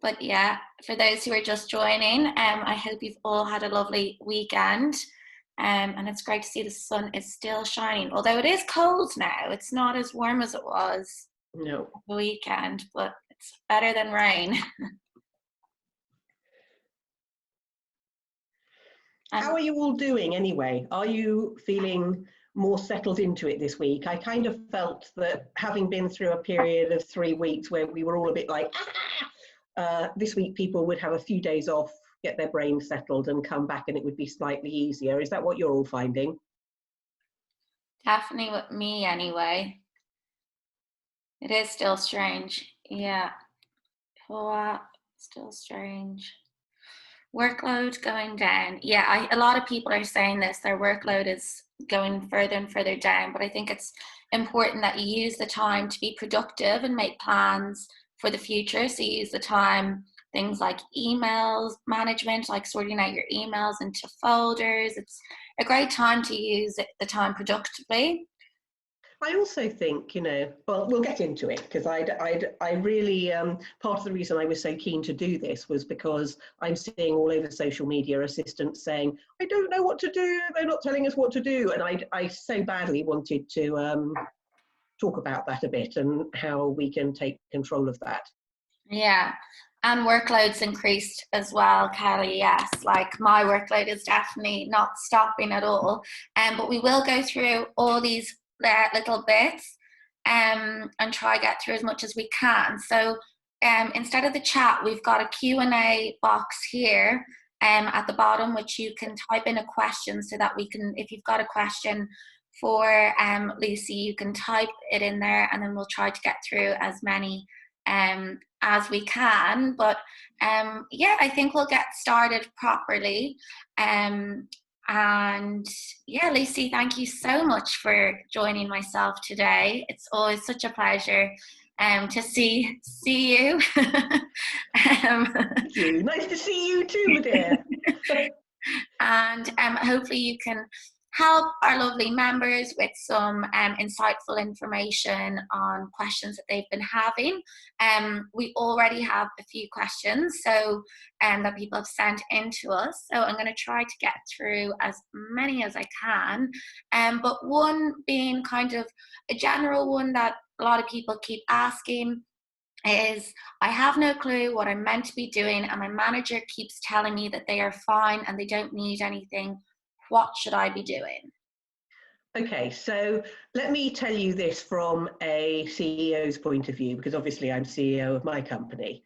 But yeah, for those who are just joining, I hope you've all had a lovely weekend. And it's great to see the sun is still shining. Although it is cold now. It's not as warm as it was No. the weekend, but it's better than rain. How are you all doing anyway? Are you feeling more settled into it this week? I kind of felt that having been through a period of 3 weeks where we were all a bit like, this week people would have a few days off, get their brains settled and come back and it would be slightly easier. Is that what you're all finding? Definitely with me anyway. It is still strange. Yeah. Still strange. Workload going down. Yeah, a lot of people are saying this. Their workload is going further and further down, but I think it's important that you use the time to be productive and make plans for the future. So you use the time, things like emails management, like sorting out your emails into folders. It's a great time to use the time productively. I also think, well, we'll get into it because I really, part of the reason I was so keen to do this was because I'm seeing all over social media assistants saying, I don't know what to do, they're not telling us what to do. And I so badly wanted to talk about that a bit and how we can take control of that. Yeah. And workloads increased as well, Kelly. Yes, like my workload is definitely not stopping at all. But we will go through all these little bits and try get through as much as we can. So instead of the chat, we've got a Q&A box here at the bottom, which you can type in a question so that we can, if you've got a question for Lucy, you can type it in there and then we'll try to get through as many as we can. But yeah, I think we'll get started properly. And yeah, Lucy, thank you so much for joining myself today. It's always such a pleasure to see you. Thank you. Nice to see you too, dear. And hopefully you can help our lovely members with some insightful information on questions that they've been having. We already have a few questions that people have sent in to us. So I'm going to try to get through as many as I can. But one being kind of a general one that a lot of people keep asking is, I have no clue what I'm meant to be doing and my manager keeps telling me that they are fine and they don't need anything. What should I be doing? Okay, so let me tell you this from a CEO's point of view, because obviously I'm CEO of my company.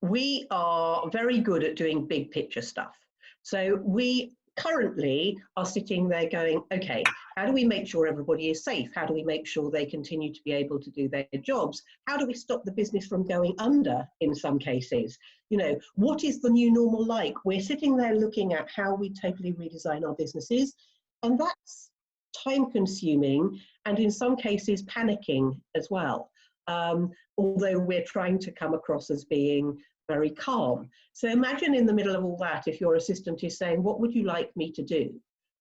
We are very good at doing big picture stuff. So we currently are sitting there going, okay, how do we make sure everybody is safe? How do we make sure they continue to be able to do their jobs? How do we stop the business from going under in some cases? What is the new normal like? We're sitting there looking at how we totally redesign our businesses, and that's time consuming and in some cases panicking as well. Although we're trying to come across as being very calm. So imagine in the middle of all that, if your assistant is saying, what would you like me to do?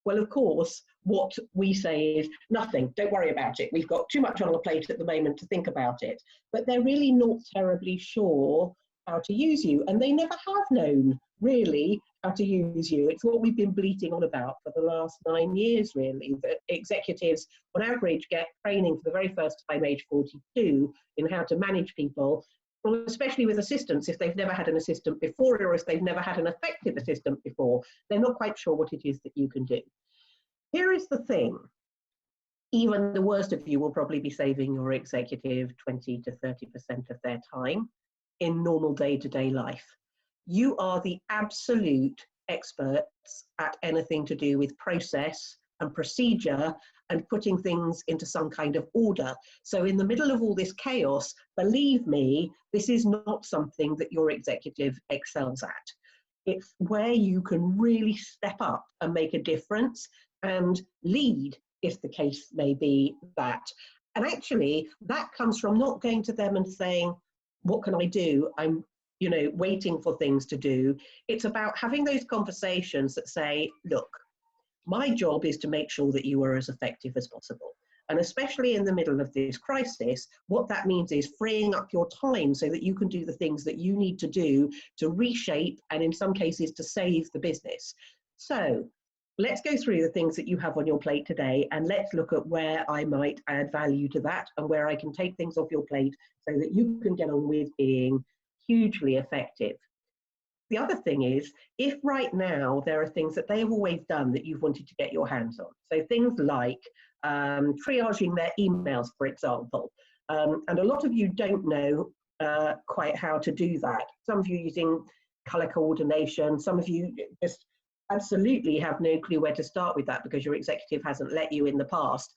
Well, of course, what we say is nothing, don't worry about it. We've got too much on the plate at the moment to think about it. But they're really not terribly sure how to use you. And they never have known, really, how to use you. It's what we've been bleating on about for the last 9 years, really, that executives, on average, get training for the very first time, age 42, in how to manage people. Well, especially with assistants, if they've never had an assistant before or if they've never had an effective assistant before, they're not quite sure what it is that you can do. Here is the thing. Even the worst of you will probably be saving your executive 20 to 30% of their time in normal day-to-day life. You are the absolute experts at anything to do with process and procedure and putting things into some kind of order. So in the middle of all this chaos, believe me, this is not something that your executive excels at. It's where you can really step up and make a difference and lead, if the case may be that. And actually, that comes from not going to them and saying, what can I do? I'm waiting for things to do. It's about having those conversations that say, look, my job is to make sure that you are as effective as possible. And especially in the middle of this crisis, what that means is freeing up your time so that you can do the things that you need to do to reshape and in some cases to save the business. So let's go through the things that you have on your plate today, and let's look at where I might add value to that and where I can take things off your plate so that you can get on with being hugely effective. The other thing is, if right now there are things that they have always done that you've wanted to get your hands on, so things like triaging their emails, for example, and a lot of you don't know quite how to do that. Some of you using color coordination, some of you just absolutely have no clue where to start with that because your executive hasn't let you in the past.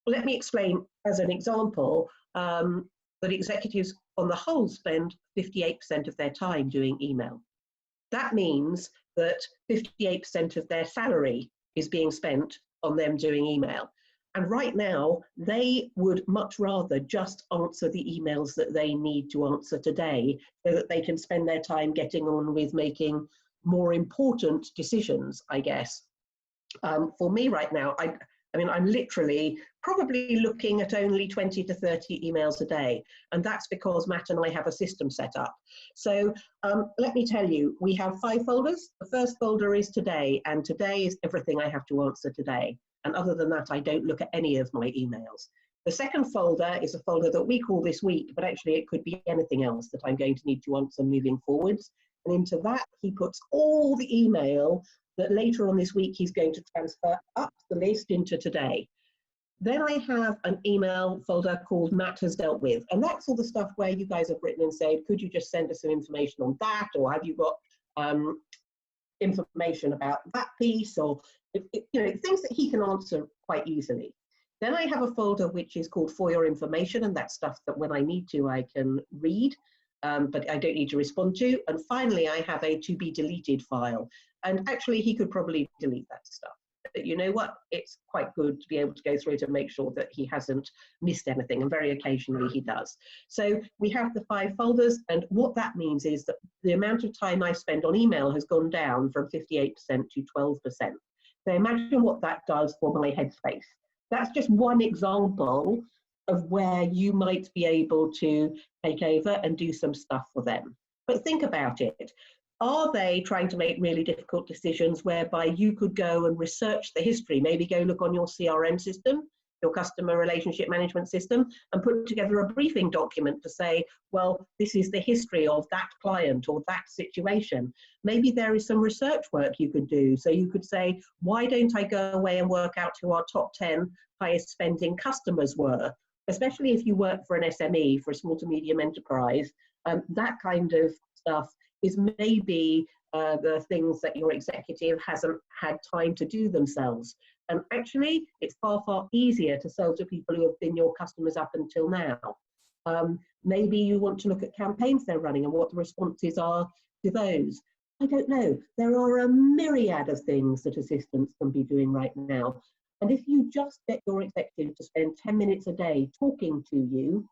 Let me explain as an example that executives on the whole spend 58% of their time doing email. That means that 58% of their salary is being spent on them doing email. And right now, they would much rather just answer the emails that they need to answer today so that they can spend their time getting on with making more important decisions, I guess. For me right now, I mean, I'm literally probably looking at only 20 to 30 emails a day. And that's because Matt and I have a system set up. So let me tell you, we have 5 folders. The first folder is today, and today is everything I have to answer today. And other than that, I don't look at any of my emails. The second folder is a folder that we call this week, but actually it could be anything else that I'm going to need to answer moving forwards. And into that, he puts all the email that later on this week he's going to transfer up the list into today. Then I have an email folder called Matt has dealt with, and that's all the stuff where you guys have written and said, could you just send us some information on that, or have you got information about that piece, or you know, things that he can answer quite easily. Then I have a folder which is called For Your Information, and that's stuff that when I need to I can read, but I don't need to respond to. And finally, I have a to be deleted file. And actually, he could probably delete that stuff. But you know what? It's quite good to be able to go through to make sure that he hasn't missed anything. And very occasionally he does. So we have the 5 folders. And what that means is that the amount of time I spend on email has gone down from 58% to 12%. So imagine what that does for my headspace. That's just one example of where you might be able to take over and do some stuff for them. But think about it. Are they trying to make really difficult decisions whereby you could go and research the history, maybe go look on your CRM system, your customer relationship management system, and put together a briefing document to say, well, this is the history of that client or that situation. Maybe there is some research work you could do. So you could say, why don't I go away and work out who our top 10 highest spending customers were? Especially if you work for an SME, for a small to medium enterprise, that kind of stuff is maybe the things that your executive hasn't had time to do themselves. And actually, it's far, far easier to sell to people who have been your customers up until now. Maybe you want to look at campaigns they're running and what the responses are to those. I don't know. There are a myriad of things that assistants can be doing right now. And if you just get your executive to spend 10 minutes a day talking to you,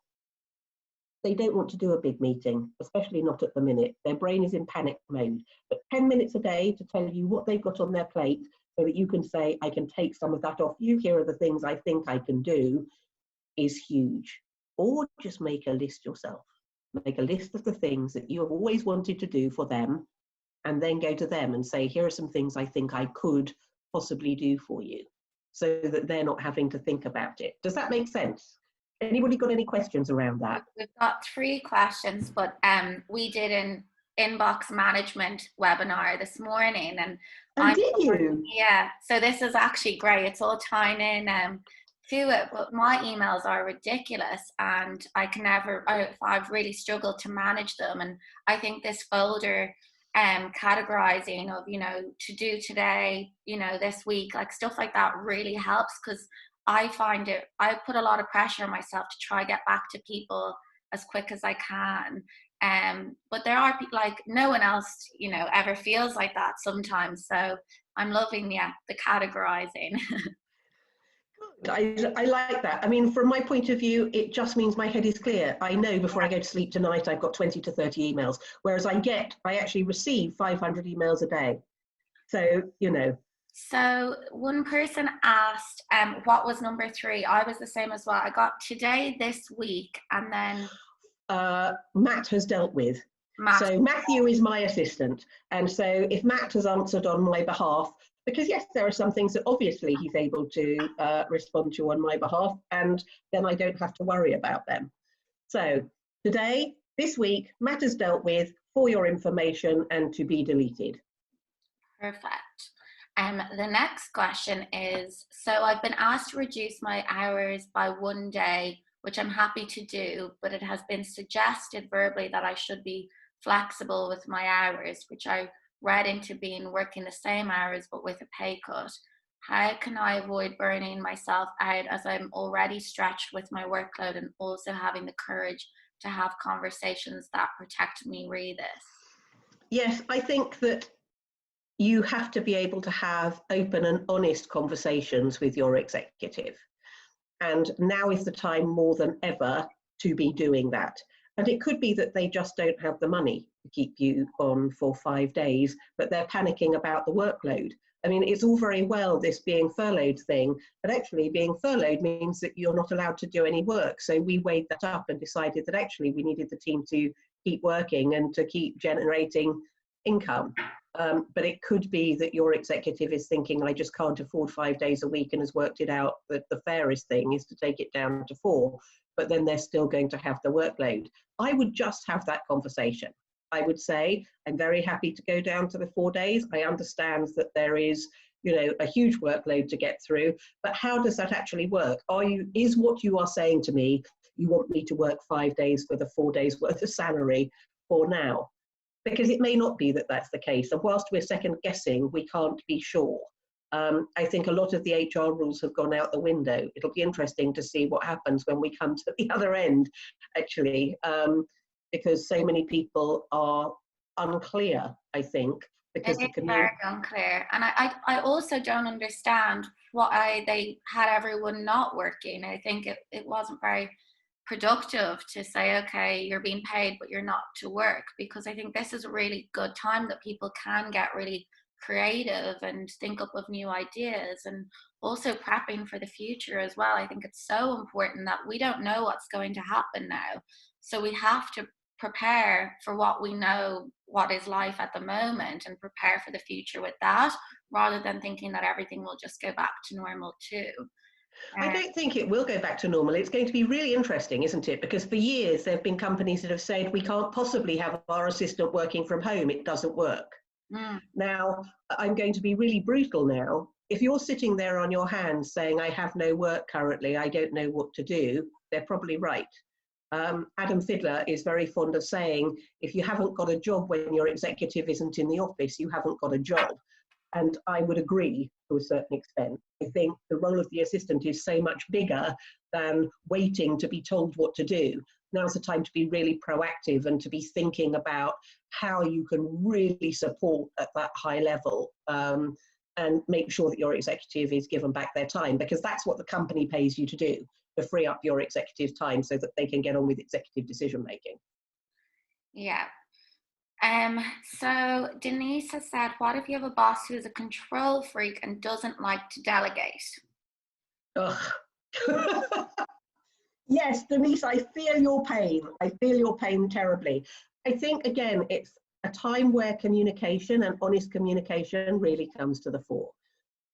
they don't want to do a big meeting, especially not at the minute. Their brain is in panic mode. But 10 minutes a day to tell you what they've got on their plate so that you can say, I can take some of that off you, here are the things I think I can do, is huge. Or just make a list yourself. Make a list of the things that you have always wanted to do for them, and then go to them and say, here are some things I think I could possibly do for you, so that they're not having to think about it. Does that make sense? Anybody got any questions around that? We've got 3 questions, but we did an inbox management webinar this morning, and did you? Yeah, so this is actually great. It's all tying in to it, but my emails are ridiculous, and I can never. I've really struggled to manage them, and I think this folder, categorizing of, you know, to do today, you know, this week, like stuff like that really helps, because I find I put a lot of pressure on myself to try get back to people as quick as I can. But there are people, like, no one else, you know, ever feels like that sometimes. So I'm loving, the categorizing. I like that. I mean, from my point of view, it just means my head is clear. I know before I go to sleep tonight, I've got 20 to 30 emails, whereas I actually receive 500 emails a day. So, you know. So one person asked, what was number 3? I was the same as well. I got today, this week, and then Matt has dealt with. Matt. So Matthew is my assistant. And so if Matt has answered on my behalf, because yes, there are some things that obviously he's able to respond to on my behalf, and then I don't have to worry about them. So today, this week, Matt has dealt with, for your information and to be deleted. Perfect. The next question is, so I've been asked to reduce my hours by 1 day, which I'm happy to do, but it has been suggested verbally that I should be flexible with my hours, which I read into being working the same hours but with a pay cut. How can I avoid burning myself out, as I'm already stretched with my workload and also having the courage to have conversations that protect me re this? Yes, I think that you have to be able to have open and honest conversations with your executive. And now is the time more than ever to be doing that. And it could be that they just don't have the money to keep you on for 5 days, but they're panicking about the workload. I mean, it's all very well, this being furloughed thing, but actually being furloughed means that you're not allowed to do any work. So we weighed that up and decided that actually we needed the team to keep working and to keep generating income. But it could be that your executive is thinking, I just can't afford 5 days a week, and has worked it out that the fairest thing is to take it down to 4, but then they're still going to have the workload. I would just have that conversation. I would say, I'm very happy to go down to the 4 days. I understand that there is, a huge workload to get through, but how does that actually work? Is what you are saying to me, you want me to work 5 days for the 4 days worth of salary for now? Because it may not be that that's the case. And whilst we're second guessing, we can't be sure. I think a lot of the HR rules have gone out the window. It'll be interesting to see what happens when we come to the other end, actually, because so many people are unclear, I think, because It is very unclear. And I also don't understand why they had everyone not working. I think it wasn't very productive to say, okay, you're being paid, but you're not to work, because I think this is a really good time that people can get really creative and think up of new ideas, and also prepping for the future as well. I think it's so important that we don't know what's going to happen now. So we have to prepare for what we know, what is life at the moment, and prepare for the future with that, rather than thinking that everything will just go back to normal too. I don't think it will go back to normal. It's going to be really interesting, isn't it? Because for years, there have been companies that have said, we can't possibly have our assistant working from home. It doesn't work. Now, I'm going to be really brutal now. If you're sitting there on your hands saying, I have no work currently, I don't know what to do, they're probably right. Adam Fiddler is very fond of saying, if you haven't got a job when your executive isn't in the office, you haven't got a job. And I would agree to a certain extent. I think the role of the assistant is so much bigger than waiting to be told what to do. Now's the time to be really proactive and to be thinking about how you can really support at that high level, and make sure that your executive is given back their time, because that's what the company pays you to do, to free up your executive time so that they can get on with executive decision making. Yeah. So Denise has said, what if you have a boss who is a control freak and doesn't like to delegate? Ugh. Yes, Denise, I feel your pain. I feel your pain terribly. I think, again, it's a time where communication and honest communication really comes to the fore.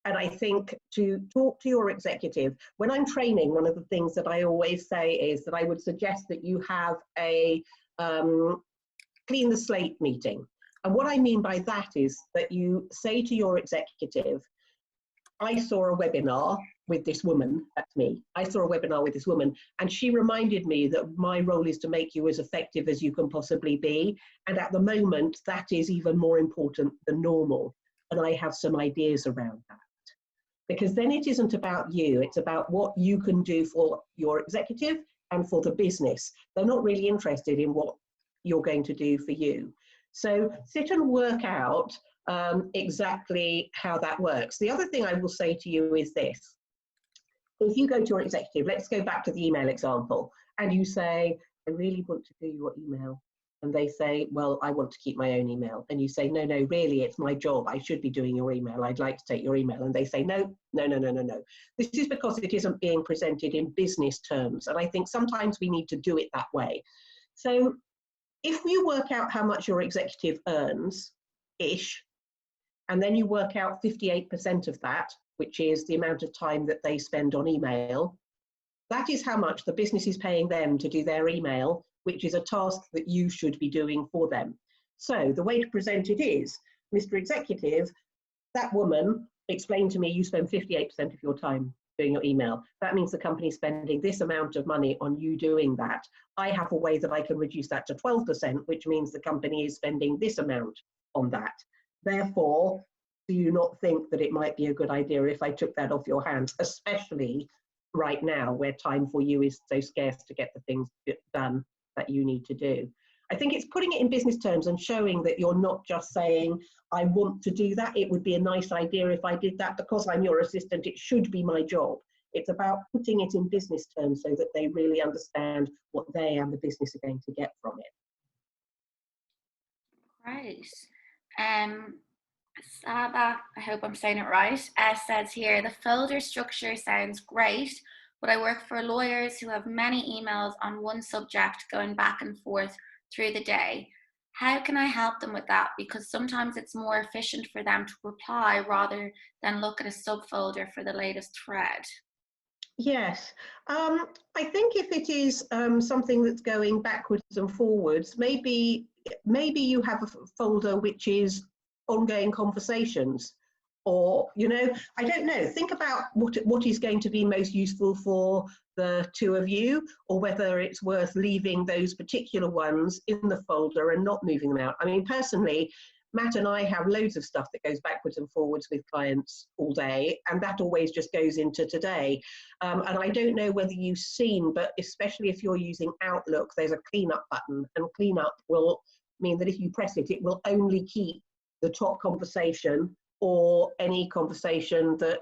And I think to talk to your executive, when I'm training, one of the things that I always say is that I would suggest that you have a clean the slate meeting. And what I mean by that is that you say to your executive, I saw a webinar with this woman, that's me, I saw a webinar with this woman, and she reminded me that my role is to make you as effective as you can possibly be. And at the moment, that is even more important than normal. And I have some ideas around that. Because then it isn't about you, it's about what you can do for your executive and for the business. They're not really interested in what you're going to do for you. So sit and work out exactly how that works. The other thing I will say to you is this. If you go to your executive, let's go back to the email example, and you say, I really want to do your email, And they say, well, I want to keep my own email. And you say, no, no, really, it's my job. I should be doing your email. I'd like to take your email. And they say, no, no, no, no, no, no. This is because it isn't being presented in business terms. And I think sometimes we need to do it that way. So if you work out how much your executive earns-ish, and then you work out 58% of that, which is the amount of time that they spend on email, that is how much the business is paying them to do their email, which is a task that you should be doing for them. So the way to present it is, Mr. Executive, that woman explained to me you spend 58% of your time doing your email. That means the company's spending this amount of money on you doing that. I have a way that I can reduce that to 12%, which means the company is spending this amount on that. Therefore, do you not think that it might be a good idea if I took that off your hands, especially right now where time for you is so scarce to get the things done that you need to do? I think it's putting it in business terms and showing that you're not just saying, I want to do that. It would be a nice idea if I did that because I'm your assistant. It should be my job. It's about putting it in business terms so that they really understand what they and the business are going to get from it. Great. Saba, I hope I'm saying it right, says here, the folder structure sounds great, but I work for lawyers who have many emails on one subject going back and forth through the day. How can I help them with that? Because sometimes it's more efficient for them to reply rather than look at a subfolder for the latest thread. Yes, I think if it is something that's going backwards and forwards, maybe you have a folder which is ongoing conversations, or I don't know, think about what is going to be most useful for the two of you, or whether it's worth leaving those particular ones in the folder and not moving them out. I mean, personally, Matt and I have loads of stuff that goes backwards and forwards with clients all day, and that always just goes into today. And I don't know whether you've seen, but especially if you're using Outlook, there's a cleanup button, and cleanup will mean that if you press it, it will only keep the top conversation or any conversation that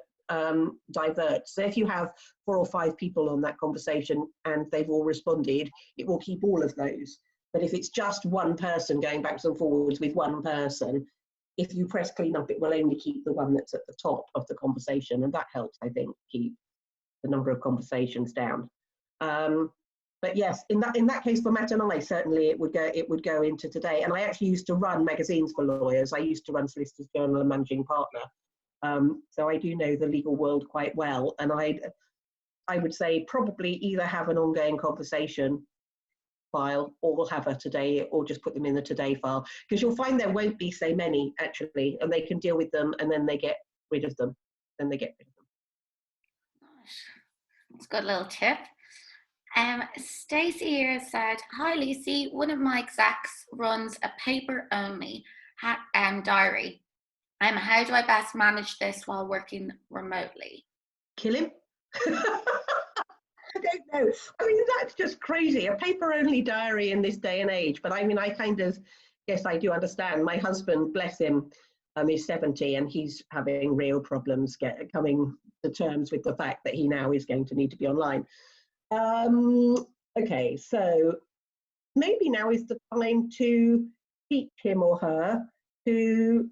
diverts. So if you have 4 or 5 people on that conversation and they've all responded, it will keep all of those. But if it's just one person going backwards and forwards with one person, if you press clean up, it will only keep the one that's at the top of the conversation. And that helps, I think, keep the number of conversations down. But yes, in that case for Matt and I, certainly it would go into today. And I actually used to run magazines for lawyers. I used to run Solicitors Journal and Managing Partner. So I do know the legal world quite well. And I would say probably either have an ongoing conversation file, or we'll have a today, or just put them in the today file, because you'll find there won't be so many actually, and they can deal with them and then they get rid of them. That's a good little tip. Stacey here said, hi Lucy, one of my execs runs a paper only diary. How do I best manage this while working remotely? Kill him. I don't know. I mean, that's just crazy. A paper-only diary in this day and age. But I mean, I kind of, yes, I do understand. My husband, bless him, is 70 and he's having real problems coming to terms with the fact that he now is going to need to be online. Okay, so maybe now is the time to teach him or her to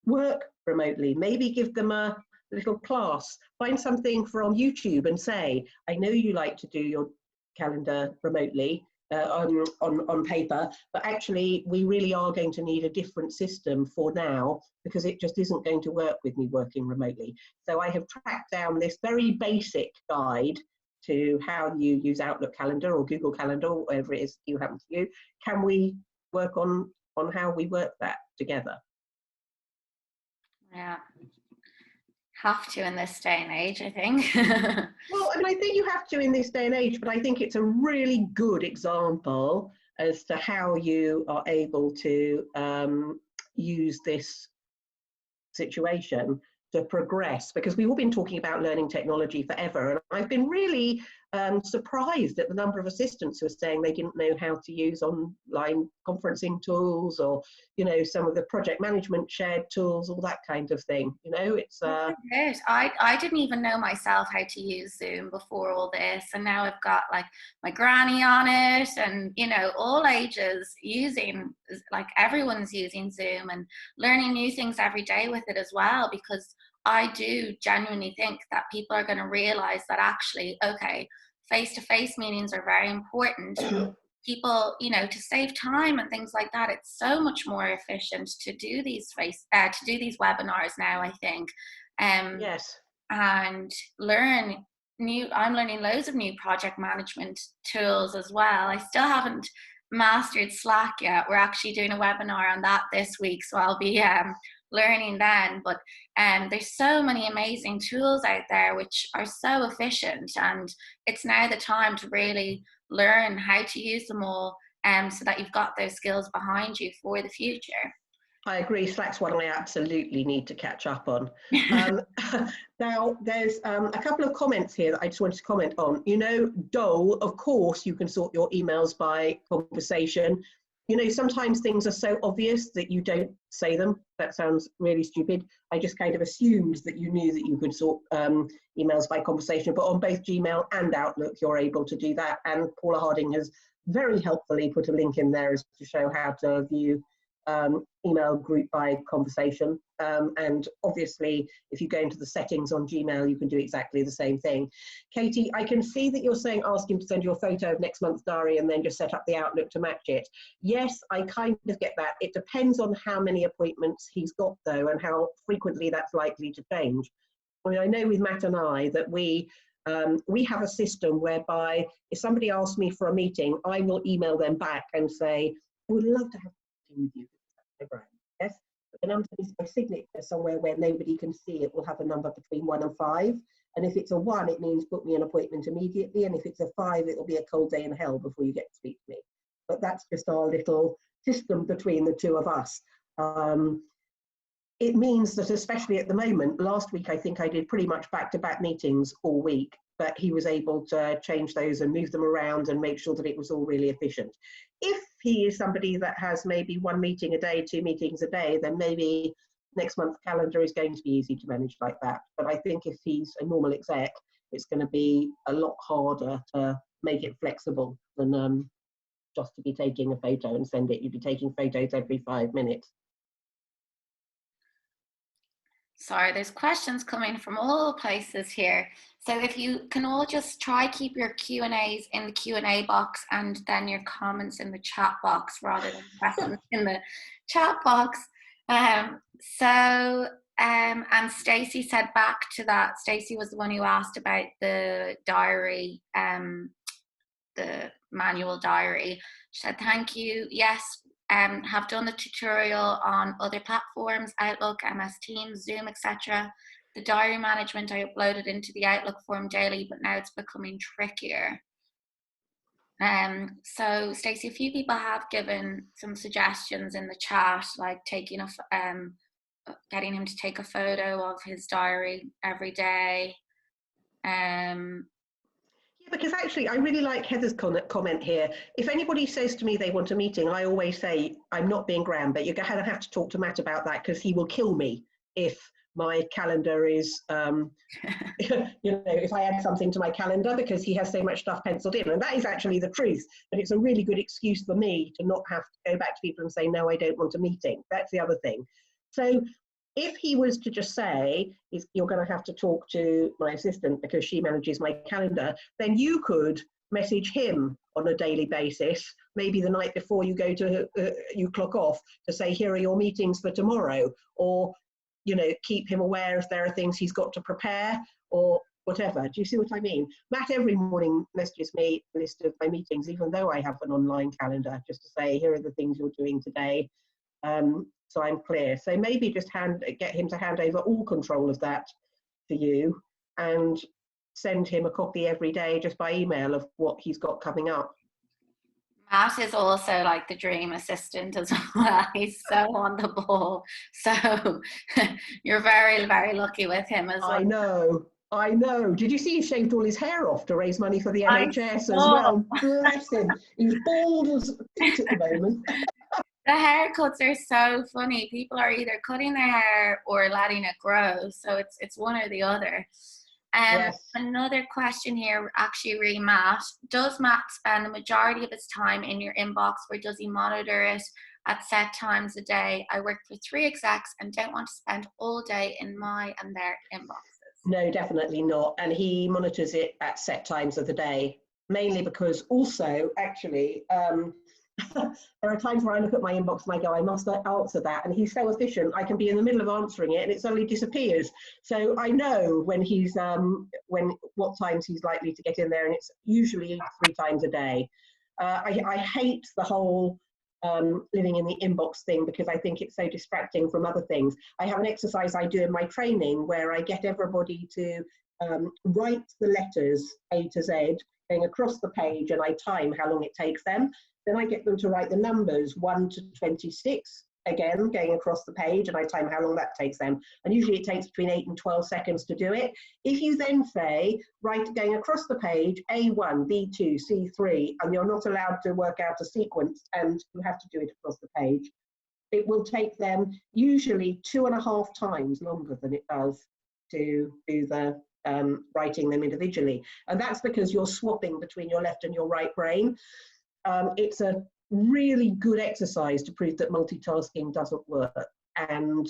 work remotely. Maybe give them a little class, find something from YouTube and say, I know you like to do your calendar remotely on paper, but actually we really are going to need a different system for now because it just isn't going to work with me working remotely. So I have tracked down this very basic guide to how you use Outlook Calendar or Google Calendar, or whatever it is you happen to use. Can we work on how we work that together? Yeah. Have to in this day and age, I think. Well, I mean, I think you have to in this day and age, but I think it's a really good example as to how you are able to use this situation to progress, because we've all been talking about learning technology forever, and I've been really surprised at the number of assistants who are saying they didn't know how to use online conferencing tools, or, you know, some of the project management shared tools, all that kind of thing. You know, it's I didn't even know myself how to use Zoom before all this, and now I've got like my granny on it, and, you know, all ages using, like everyone's using Zoom and learning new things every day with it as well, because I do genuinely think that people are going to realize that actually, okay, face-to-face meetings are very important. People, you know, to save time and things like that, it's so much more efficient to do these webinars now, I think. Yes. And learn I'm learning loads of new project management tools as well. I still haven't mastered Slack yet. We're actually doing a webinar on that this week, so I'll be learning then. But there's so many amazing tools out there which are so efficient, and it's now the time to really learn how to use them all, so that you've got those skills behind you for the future. I agree. Slack's one I absolutely need to catch up on. Now, there's a couple of comments here that I just wanted to comment on. You know, Dole, of course, you can sort your emails by conversation. You know, sometimes things are so obvious that you don't say them. That sounds really stupid. I just kind of assumed that you knew that you could sort emails by conversation, but on both Gmail and Outlook, you're able to do that. And Paula Harding has very helpfully put a link in there as to show how to view email group by conversation, and obviously if you go into the settings on Gmail you can do exactly the same thing. Katie, I can see that you're saying ask him to send you a photo of next month's diary and then just set up the Outlook to match it. Yes, I kind of get that. It depends on how many appointments he's got though, and how frequently that's likely to change. I mean, I know with Matt and I that we have a system whereby if somebody asks me for a meeting, I will email them back and say, I would love to have a meeting with you. Yes, but the number is my signature somewhere where nobody can see it will have a number between 1 and 5. And if it's a 1, it means book me an appointment immediately. And if it's a 5, it'll be a cold day in hell before you get to speak to me. But that's just our little system between the two of us. It means that, especially at the moment, last week I think I did pretty much back-to-back meetings all week, but he was able to change those and move them around and make sure that it was all really efficient. If he is somebody that has maybe 1 meeting a day, 2 meetings a day, then maybe next month's calendar is going to be easy to manage like that. But I think if he's a normal exec, it's going to be a lot harder to make it flexible than just to be taking a photo and send it. You'd be taking photos every 5 minutes. Sorry, there's questions coming from all places here. So if you can all just try keep your Q&As in the Q&A box and then your comments in the chat box rather than questions in the chat box. And Stacey said back to that, Stacey was the one who asked about the diary, the manual diary. She said, thank you. Yes, have done the tutorial on other platforms, Outlook, MS Teams, Zoom, etc. The diary management I uploaded into the Outlook form daily, but now it's becoming trickier. So Stacey, a few people have given some suggestions in the chat, like taking getting him to take a photo of his diary every day. Yeah, because actually, I really like Heather's comment here. If anybody says to me they want a meeting, I always say, I'm not being grand, but you're going to have to talk to Matt about that because he will kill me if my calendar is, if I add something to my calendar because he has so much stuff penciled in. And that is actually the truth. But it's a really good excuse for me to not have to go back to people and say, no, I don't want a meeting. That's the other thing. So if he was to just say, you're going to have to talk to my assistant because she manages my calendar, then you could message him on a daily basis, maybe the night before you go to, you clock off, to say, here are your meetings for tomorrow, or, keep him aware if there are things he's got to prepare or whatever. Do you see what I mean? Matt every morning messages me a list of my meetings, even though I have an online calendar, just to say, here are the things you're doing today. So I'm clear. So maybe just get him to hand over all control of that to you and send him a copy every day just by email of what he's got coming up. Matt is also like the dream assistant as well. He's so on the ball. So you're very, very lucky with him as well. I know. I know. Did you see he shaved all his hair off to raise money for the I NHS as saw. well? Bless him. He's bald as a tit at the moment. The haircuts are so funny. People are either cutting their hair or letting it grow. So it's one or the other. Yes. Another question here, actually, re Matt. Does Matt spend the majority of his time in your inbox, or does he monitor it at set times a day? I work for 3 execs and don't want to spend all day in my and their inboxes. No, definitely not. And he monitors it at set times of the day, mainly because also, actually, there are times where I look at my inbox and I go, I must answer that. And he's so efficient, I can be in the middle of answering it and it suddenly disappears. So I know when he's, what times he's likely to get in there, and it's usually 3 times a day. I hate the whole living in the inbox thing because I think it's so distracting from other things. I have an exercise I do in my training where I get everybody to write the letters A to Z going across the page, and I time how long it takes them. Then I get them to write the numbers 1 to 26, again, going across the page, and I time how long that takes them. And usually it takes between 8 and 12 seconds to do it. If you then say, right, going across the page, A1, B2, C3, and you're not allowed to work out a sequence, and you have to do it across the page, it will take them usually 2.5 times longer than it does to do the writing them individually. And that's because you're swapping between your left and your right brain. It's a really good exercise to prove that multitasking doesn't work. And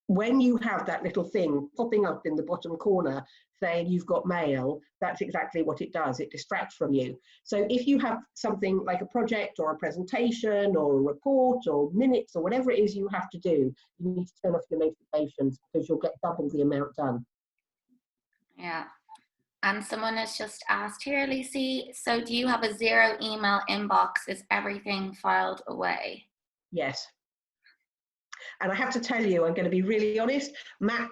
when you have that little thing popping up in the bottom corner saying you've got mail, that's exactly what it does. It distracts from you. So if you have something like a project or a presentation or a report or minutes or whatever it is you have to do, you need to turn off your notifications because you'll get double the amount done. Yeah. And someone has just asked here, Lucy, so do you have a 0 email inbox? Is everything filed away? Yes. And I have to tell you, I'm going to be really honest, Matt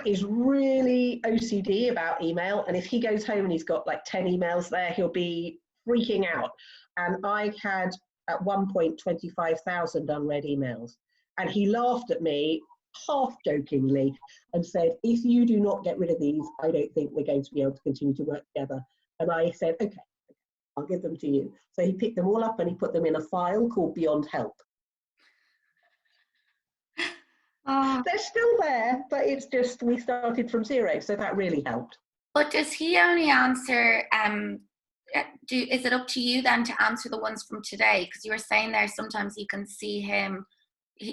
is really OCD about email. And if he goes home and he's got like 10 emails there, he'll be freaking out. And I had at one point 25,000 unread emails. And he laughed at me half jokingly and said, if you do not get rid of these, I don't think we're going to be able to continue to work together. And I said, okay, I'll give them to you. So he picked them all up and he put them in a file called Beyond Help. They're still there, but it's just we started from 0, so that really helped. But does he only answer, is it up to you then to answer the ones from today? Because you were saying there sometimes you can see him,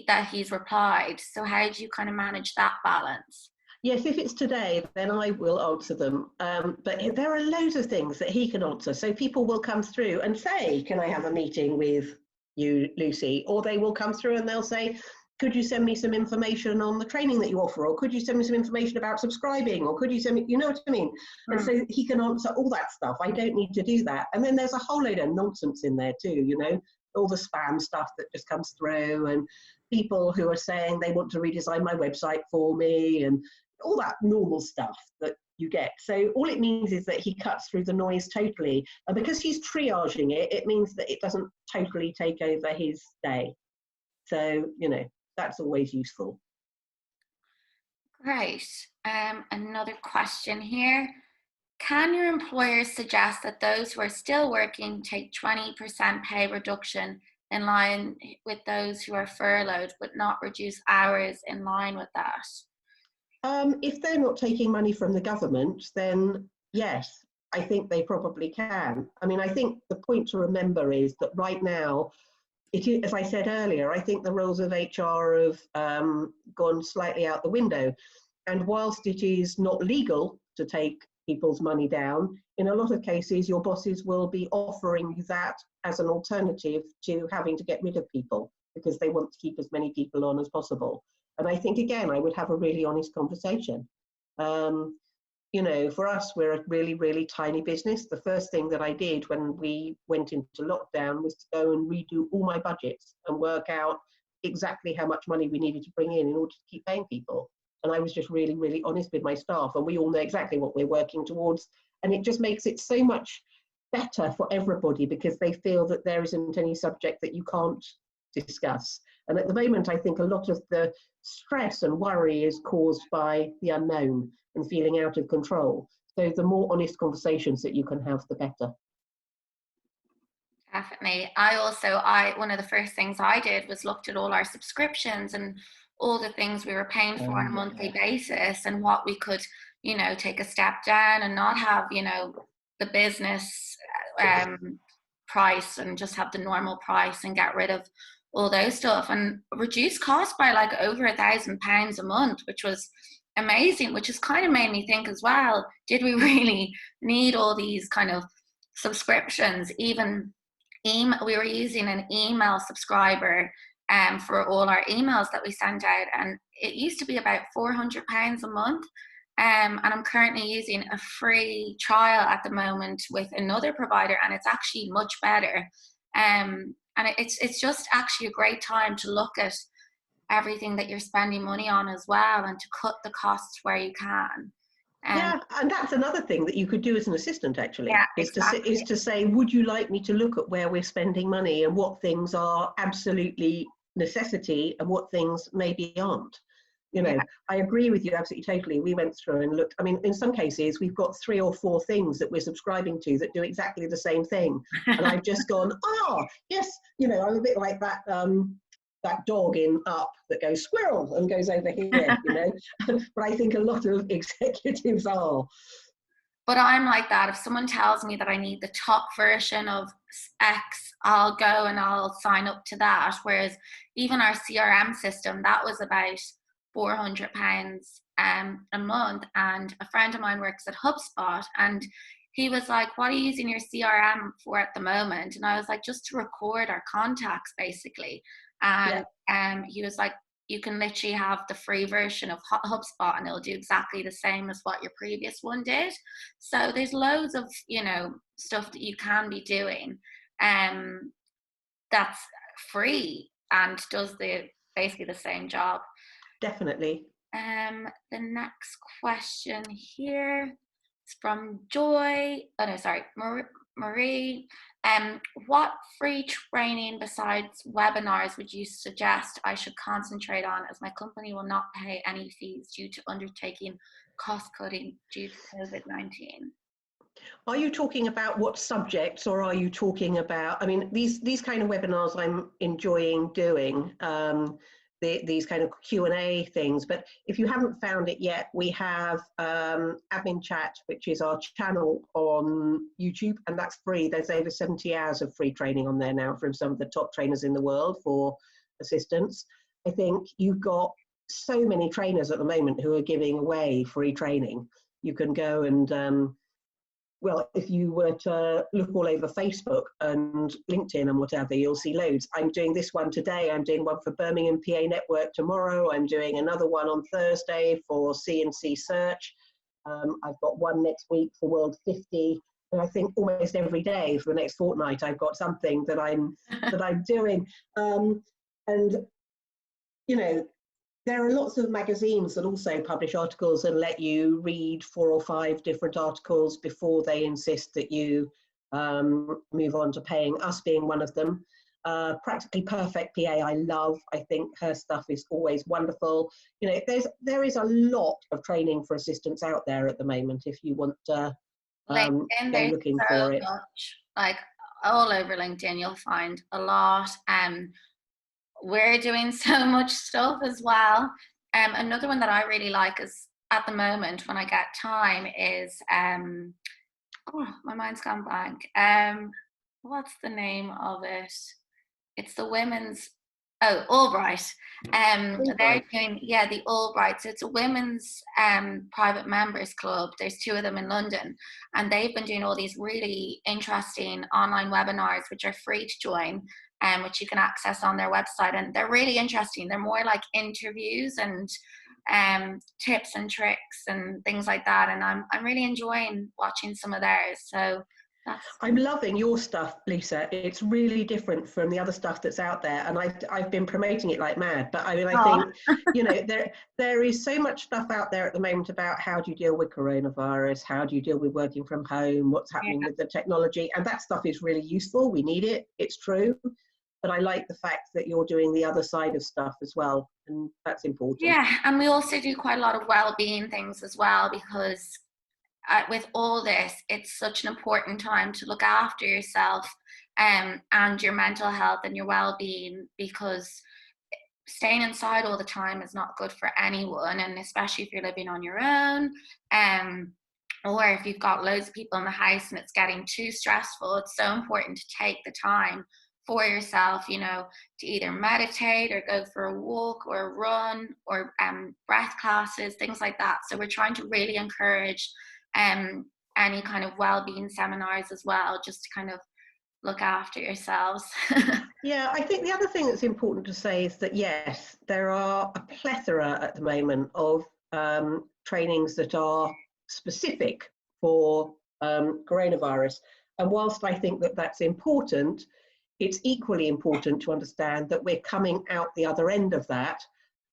that he's replied. So how do you kind of manage that balance? Yes, if it's today, then I will answer them. But there are loads of things that he can answer. So people will come through and say, can I have a meeting with you, Lucy? Or they will come through and they'll say, could you send me some information on the training that you offer? Or could you send me some information about subscribing? Or could you send me, you know what I mean? And so he can answer all that stuff. I don't need to do that. And then there's a whole load of nonsense in there too, you know, all the spam stuff that just comes through, and people who are saying they want to redesign my website for me, and all that normal stuff that you get. So all it means is that he cuts through the noise totally. And because he's triaging it, it means that it doesn't totally take over his day. So, you know, that's always useful. Great. Another question here. Can your employer suggest that those who are still working take 20% pay reduction in line with those who are furloughed, but not reduce hours in line with that? If they're not taking money from the government, then yes, I think they probably can. I mean, I think the point to remember is that right now, it is, as I said earlier, I think the roles of HR have gone slightly out the window. And whilst it is not legal to take people's money down, in a lot of cases, your bosses will be offering you that as an alternative to having to get rid of people because they want to keep as many people on as possible. And I think, again, I would have a really honest conversation. You know, for us, we're a really, really tiny business. The first thing that I did when we went into lockdown was to go and redo all my budgets and work out exactly how much money we needed to bring in order to keep paying people. And I was just really, really honest with my staff. And we all know exactly what we're working towards. And it just makes it so much better for everybody because they feel that there isn't any subject that you can't discuss. And at the moment, I think a lot of the stress and worry is caused by the unknown and feeling out of control. So the more honest conversations that you can have, the better. Definitely. One of the first things I did was looked at all our subscriptions and all the things we were paying for on a monthly basis, and what we could, take a step down and not have, the business price, and just have the normal price, and get rid of all those stuff, and reduce costs by like over £1,000 a month, which was amazing, which has kind of made me think as well, did we really need all these kind of subscriptions? Even we were using an email subscriber for all our emails that we sent out, and it used to be about £400 a month. And I'm currently using a free trial at the moment with another provider, and it's actually much better. And it's just actually a great time to look at everything that you're spending money on as well, and to cut the costs where you can. Yeah, and that's another thing that you could do as an assistant, actually, Yeah, is exactly. to say, would you like me to look at where we're spending money and what things are absolutely necessity and what things maybe aren't? Yeah. I agree with you absolutely totally. We went through and looked. I mean, in some cases, we've got 3 or 4 things that we're subscribing to that do exactly the same thing. And I've just gone, yes, I'm a bit like that that dog in Up that goes squirrel and goes over here, But I think a lot of executives are. But I'm like that. If someone tells me that I need the top version of X, I'll go and I'll sign up to that. Whereas even our CRM system, that was about £400 a month. And a friend of mine works at HubSpot, and he was like, what are you using your CRM for at the moment? And I was like, just to record our contacts, basically. And he was like, you can literally have the free version of HubSpot, and it'll do exactly the same as what your previous one did. So there's loads of, stuff that you can be doing that's free and does basically the same job. Definitely. The next question here is from Joy. Oh no, sorry, Marie. What free training besides webinars would you suggest I should concentrate on, as my company will not pay any fees due to undertaking cost cutting due to COVID-19? Are you talking about what subjects, or are you talking about, I mean, these kind of webinars I'm enjoying doing, these kind of Q&A things, but if you haven't found it yet, we have Admin Chat, which is our channel on YouTube, and that's free. There's over 70 hours of free training on there now from some of the top trainers in the world for assistants. I think you've got so many trainers at the moment who are giving away free training. You can go and well, if you were to look all over Facebook and LinkedIn and whatever, you'll see loads. I'm doing this one today. I'm doing one for Birmingham PA Network tomorrow. I'm doing another one on Thursday for CNC Search. I've got one next week for World 50. And I think almost every day for the next fortnight, I've got something that I'm doing. There are lots of magazines that also publish articles and let you read 4 or 5 different articles before they insist that you move on to paying, us being one of them. Practically Perfect PA, I love. I think her stuff is always wonderful. There is a lot of training for assistants out there at the moment if you want to go looking for it. Much, like all over LinkedIn, you'll find a lot. We're doing so much stuff as well. Another one that I really like is, at the moment when I get time, is my mind's gone blank. What's the name of it? It's the women's Albright. They're doing the Albright. So it's a women's private members club. There's 2 of them in London, and they've been doing all these really interesting online webinars which are free to join, which you can access on their website, and they're really interesting. They're more like interviews and tips and tricks and things like that, and I'm really enjoying watching some of theirs. So I'm loving your stuff, Lisa. It's really different from the other stuff that's out there, and I've been promoting it like mad. But I mean, I think there is so much stuff out there at the moment about how do you deal with coronavirus, how do you deal with working from home, what's happening with the technology, and that stuff is really useful. We need it. It's true. but I like the fact that you're doing the other side of stuff as well, and that's important. Yeah, and we also do quite a lot of well-being things as well, because with all this, it's such an important time to look after yourself and your mental health and your well-being, because staying inside all the time is not good for anyone, and especially if you're living on your own, or if you've got loads of people in the house and it's getting too stressful. It's so important to take the time for yourself, you know, to either meditate or go for a walk or a run or breath classes, things like that. So we're trying to really encourage any kind of well-being seminars as well, just to kind of look after yourselves. Yeah, I think the other thing that's important to say is that, yes, there are a plethora at the moment of trainings that are specific for coronavirus. And whilst I think that that's important, it's equally important to understand that we're coming out the other end of that.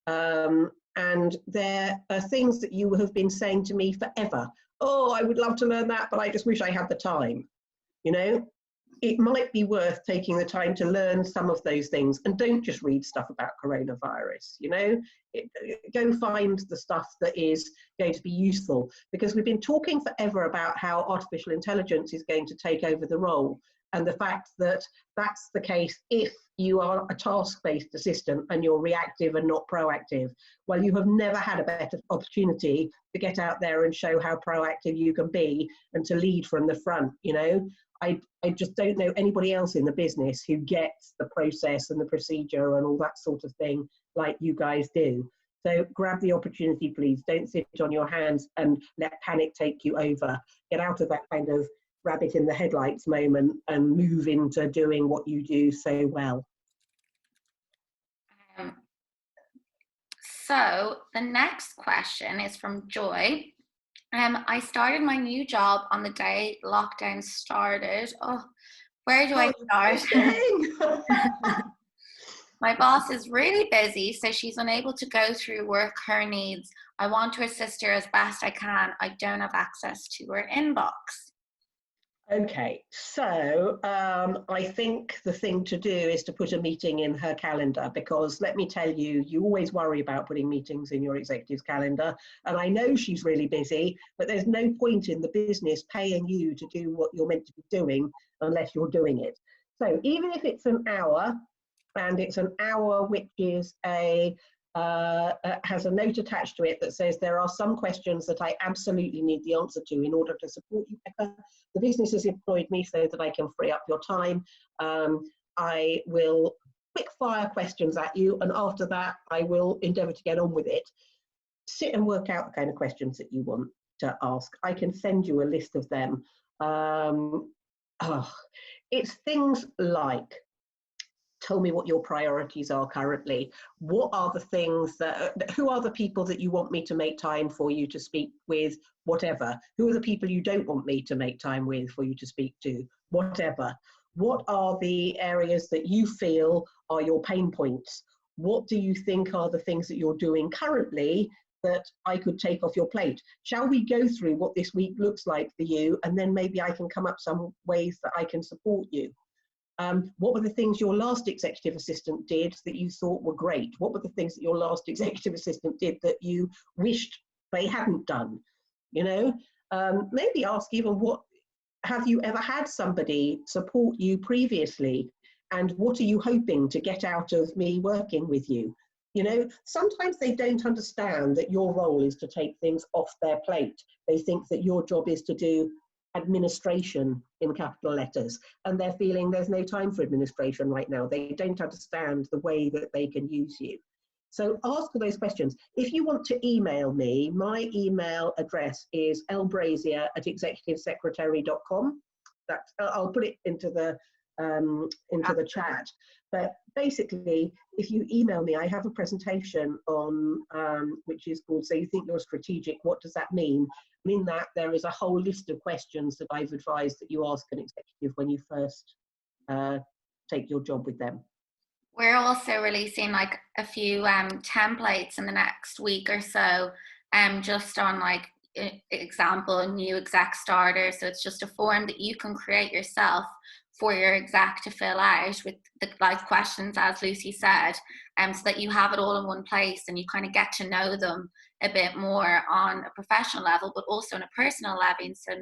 And there are things that you have been saying to me forever. Oh, I would love to learn that, but I just wish I had the time. You know, it might be worth taking the time to learn some of those things, and don't just read stuff about coronavirus, you know, go find the stuff that is going to be useful, because we've been talking forever about how artificial intelligence is going to take over the role, and the fact that that's the case if you are a task-based assistant and you're reactive and not proactive. Well, you have never had a better opportunity to get out there and show how proactive you can be and to lead from the front, you know. I just don't know anybody else in the business who gets the process and the procedure and all that sort of thing like you guys do. So grab the opportunity, please. Don't sit on your hands and let panic take you over. Get out of that kind of rabbit in the headlights moment and move into doing what you do so well. So the next question is from Joy. I started my new job on the day lockdown started. Oh, where do I start? My boss is really busy, so she's unable to go through work her needs. I want to assist her as best I can. I don't have access to her inbox. Okay, so I think the thing to do is to put a meeting in her calendar, because let me tell you, you always worry about putting meetings in your executive's calendar. And I know she's really busy, but there's no point in the business paying you to do what you're meant to be doing unless you're doing it. So even if it's an hour, and it's an hour which is has a note attached to it that says there are some questions that I absolutely need the answer to in order to support you better. The business has employed me so that I can free up your time. I will quick fire questions at you, and after that I will endeavour to get on with it. Sit and work out the kind of questions that you want to ask. I can send you a list of them. It's things like, tell me what your priorities are currently. What are the things that, who are the people that you want me to make time for you to speak with, whatever. Who are the people you don't want me to make time with for you to speak to, whatever. What are the areas that you feel are your pain points? What do you think are the things that you're doing currently that I could take off your plate? Shall we go through what this week looks like for you, and then maybe I can come up some ways that I can support you? What were the things your last executive assistant did that you thought were great? What were the things that your last executive assistant did that you wished they hadn't done? You know, maybe ask even, what have you ever had somebody support you previously, and what are you hoping to get out of me working with you? You know, sometimes they don't understand that your role is to take things off their plate. They think that your job is to do administration in capital letters, and they're feeling there's no time for administration right now. They don't understand the way that they can use you. So ask those questions. If you want to email me, my email address is lbrazier@executivesecretary.com. That's, I'll put it into the chat. But basically, if you email me, I have a presentation on which is called "So You Think You're Strategic? What Does That Mean?" And in that, there is a whole list of questions that I've advised that you ask an executive when you first take your job with them. We're also releasing like a few templates in the next week or so, just on like example new exec starter. So it's just a form that you can create yourself for your exec to fill out with the life questions, as Lucy said, so that you have it all in one place and you kind of get to know them a bit more on a professional level, but also on a personal level. So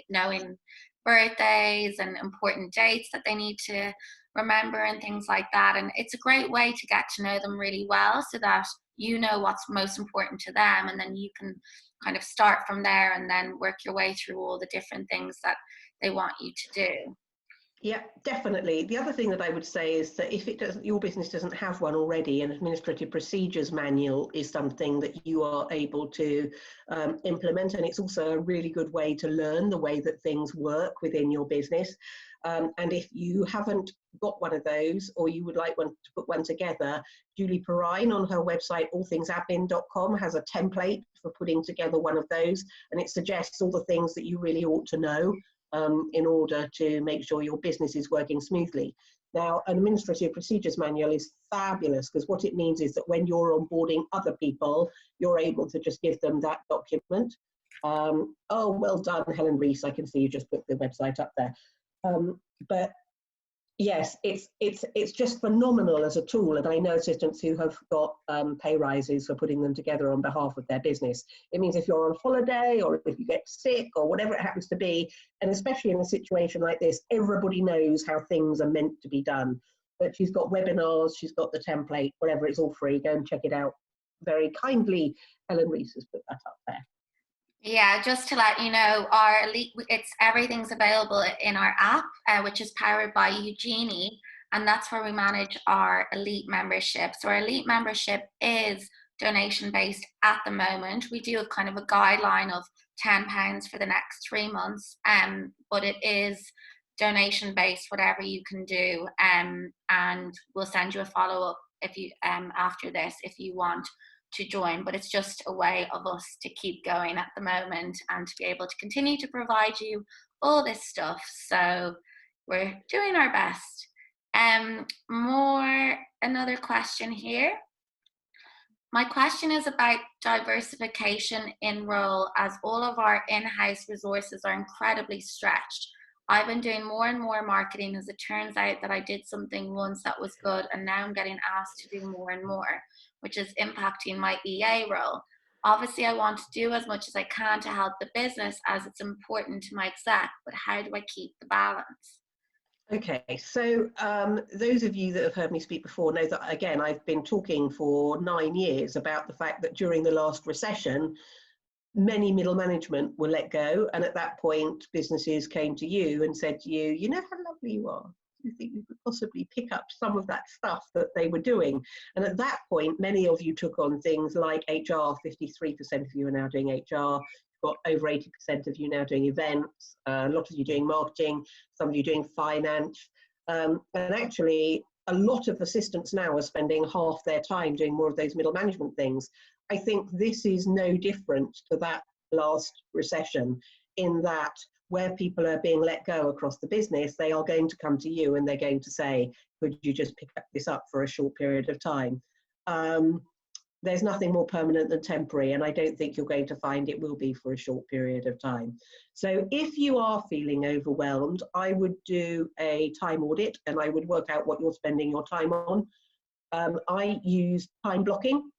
knowing birthdays and important dates that they need to remember and things like that. And it's a great way to get to know them really well, so that you know what's most important to them, and then you can kind of start from there and then work your way through all the different things that they want you to do. Yeah, definitely. The other thing that I would say is that if it doesn't, your business doesn't have one already, an administrative procedures manual is something that you are able to implement, and it's also a really good way to learn the way that things work within your business. And if you haven't got one of those, or you would like one to put one together, Julie Perrine on her website, allthingsadmin.com, has a template for putting together one of those, and it suggests all the things that you really ought to know in order to make sure your business is working smoothly. Now, an administrative procedures manual is fabulous, because what it means is that when you're onboarding other people, you're able to just give them that document. Oh, well done, Helen Rees. I can see you just put the website up there. But yes, it's just phenomenal as a tool, and I know assistants who have got pay rises for putting them together on behalf of their business. It means if you're on holiday, or if you get sick, or whatever it happens to be, and especially in a situation like this, everybody knows how things are meant to be done. But she's got webinars, she's got the template, whatever, it's all free. Go and check it out. Very kindly, Helen Rees has put that up there. Yeah, just to let you know, our elite, everything's available in our app, which is powered by Eugenie, and that's where we manage our elite membership. So our elite membership is donation based at the moment. We do a kind of a guideline of £10 for the next 3 months, but it is donation based, whatever you can do, and we'll send you a follow up if you after this if you want to join. But it's just a way of us to keep going at the moment and to be able to continue to provide you all this stuff. So we're doing our best. Another question here. My question is about diversification in role, as all of our in-house resources are incredibly stretched. I've been doing more and more marketing, as it turns out that I did something once that was good, and now I'm getting asked to do more and more, which is impacting my EA role. Obviously, I want to do as much as I can to help the business, as it's important to my exec, but how do I keep the balance? Okay, so those of you that have heard me speak before know that, again, I've been talking for 9 years about the fact that during the last recession, many middle management were let go, and at that point businesses came to you and said to you, you know how lovely you are, do you think you could possibly pick up some of that stuff that they were doing? And at that point, many of you took on things like HR. 53% of you are now doing HR. Got over 80% of you now doing events, a lot of you doing marketing, some of you doing finance, and actually a lot of assistants now are spending half their time doing more of those middle management things. I think this is no different to that last recession, in that where people are being let go across the business, they are going to come to you and they're going to say, could you just pick this up for a short period of time? There's nothing more permanent than temporary, and I don't think you're going to find it will be for a short period of time. So if you are feeling overwhelmed, I would do a time audit, and I would work out what you're spending your time on. I use time blocking.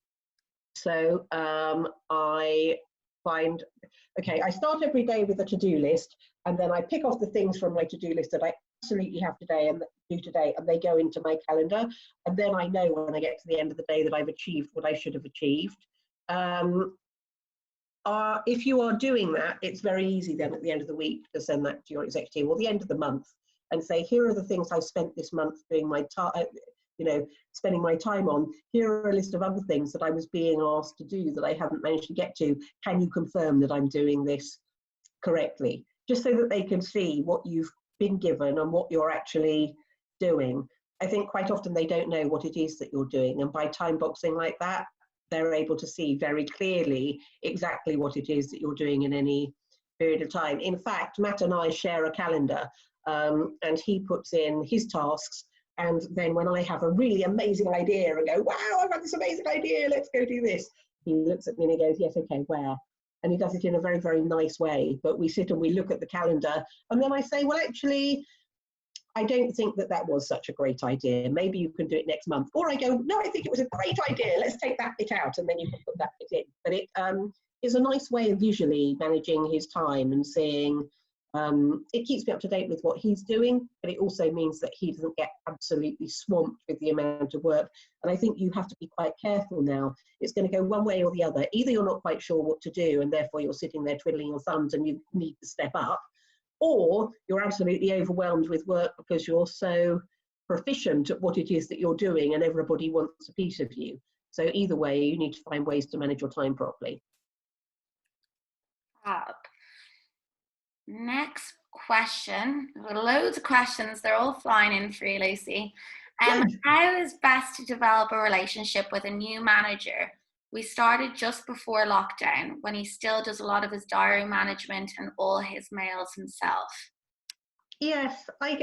So I find, okay, I start every day with a to-do list, and then I pick off the things from my to-do list that I absolutely have today and do today, and they go into my calendar, and then I know when I get to the end of the day that I've achieved what I should have achieved. If you are doing that, it's very easy then at the end of the week to send that to your executive, or the end of the month, and say, here are the things I've spent this month doing my time, spending my time on. Here are a list of other things that I was being asked to do that I haven't managed to get to. Can you confirm that I'm doing this correctly? Just so that they can see what you've been given and what you're actually doing. I think quite often they don't know what it is that you're doing, and by time boxing like that, they're able to see very clearly exactly what it is that you're doing in any period of time. In fact, Matt and I share a calendar, and he puts in his tasks, and then when I have a really amazing idea and go, wow, I've had this amazing idea, let's go do this, he looks at me and he goes, yes, okay, where? And he does it in a very, very nice way. But we sit and we look at the calendar, and then I say, well, actually, I don't think that that was such a great idea. Maybe you can do it next month. Or I go, no, I think it was a great idea. Let's take that bit out, and then you can put that bit in. But it is a nice way of visually managing his time and seeing, it keeps me up to date with what he's doing, but it also means that he doesn't get absolutely swamped with the amount of work. And I think you have to be quite careful now. It's going to go one way or the other. Either you're not quite sure what to do, and therefore you're sitting there twiddling your thumbs and you need to step up, or you're absolutely overwhelmed with work because you're so proficient at what it is that you're doing and everybody wants a piece of you. So either way, you need to find ways to manage your time properly. Next question. There are loads of questions. They're all flying in for you, Lucy. How is best to develop a relationship with a new manager? We started just before lockdown, when he still does a lot of his diary management and all his mails himself. Yes, I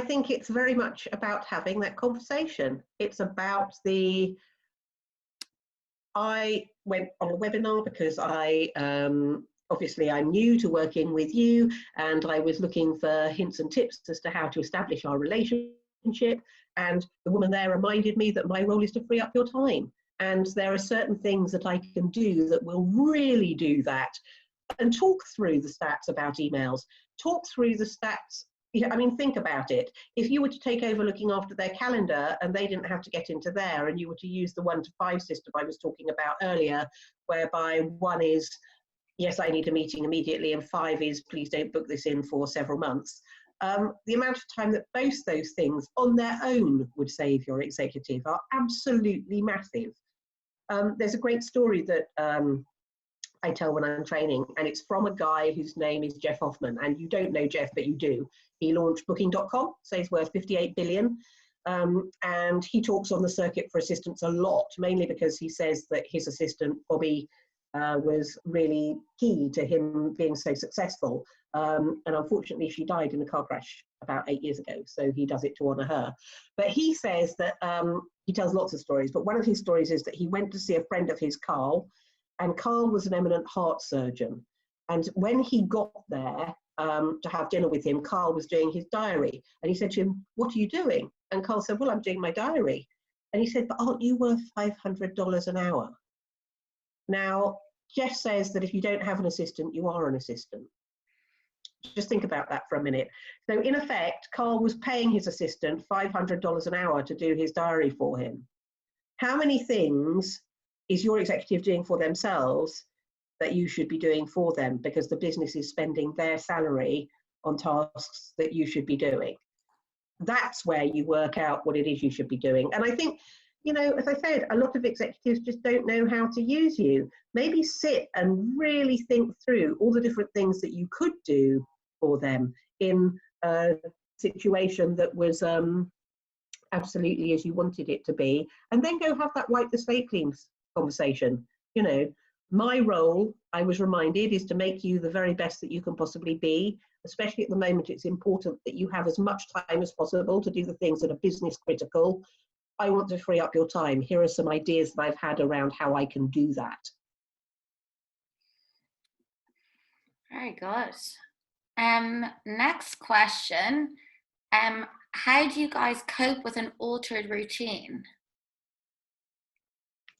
think it's very much about having that conversation. It's about I went on a webinar because obviously I'm new to working with you, and I was looking for hints and tips as to how to establish our relationship. And the woman there reminded me that my role is to free up your time. And there are certain things that I can do that will really do that. And talk through the stats about emails. Talk through the stats. I mean, think about it. If you were to take over looking after their calendar and they didn't have to get into there, and you were to use the 1 to 5 system I was talking about earlier, whereby 1 is, yes, I need a meeting immediately, and 5 is, please don't book this in for several months. The amount of time that both those things on their own would save your executive are absolutely massive. There's a great story that I tell when I'm training, and it's from a guy whose name is Jeff Hoffman. And you don't know Jeff, but you do. He launched Booking.com, so he's worth 58 billion. And he talks on the circuit for assistants a lot, mainly because he says that his assistant, Bobby, was really key to him being so successful. And unfortunately, she died in a car crash about 8 years ago. So he does it to honor her. But he says that he tells lots of stories. But one of his stories is that he went to see a friend of his, Carl, and Carl was an eminent heart surgeon. And when he got there to have dinner with him, Carl was doing his diary. And he said to him, "What are you doing?" And Carl said, "Well, I'm doing my diary." And he said, "But aren't you worth $500 an hour?" Now, Jeff says that if you don't have an assistant, you are an assistant. Just think about that for a minute. So in effect, Carl was paying his assistant $500 an hour to do his diary for him. How many things is your executive doing for themselves that you should be doing for them, because the business is spending their salary on tasks that you should be doing? That's where you work out what it is you should be doing. And I think, as I said, a lot of executives just don't know how to use you. Maybe sit and really think through all the different things that you could do for them in a situation that was absolutely as you wanted it to be, and then go have that wipe the slate clean conversation. My role, I was reminded, is to make you the very best that you can possibly be. Especially at the moment, it's important that you have as much time as possible to do the things that are business critical. I want to free up your time. Here are some ideas that I've had around how I can do that. Very good. Next question. How do you guys cope with an altered routine?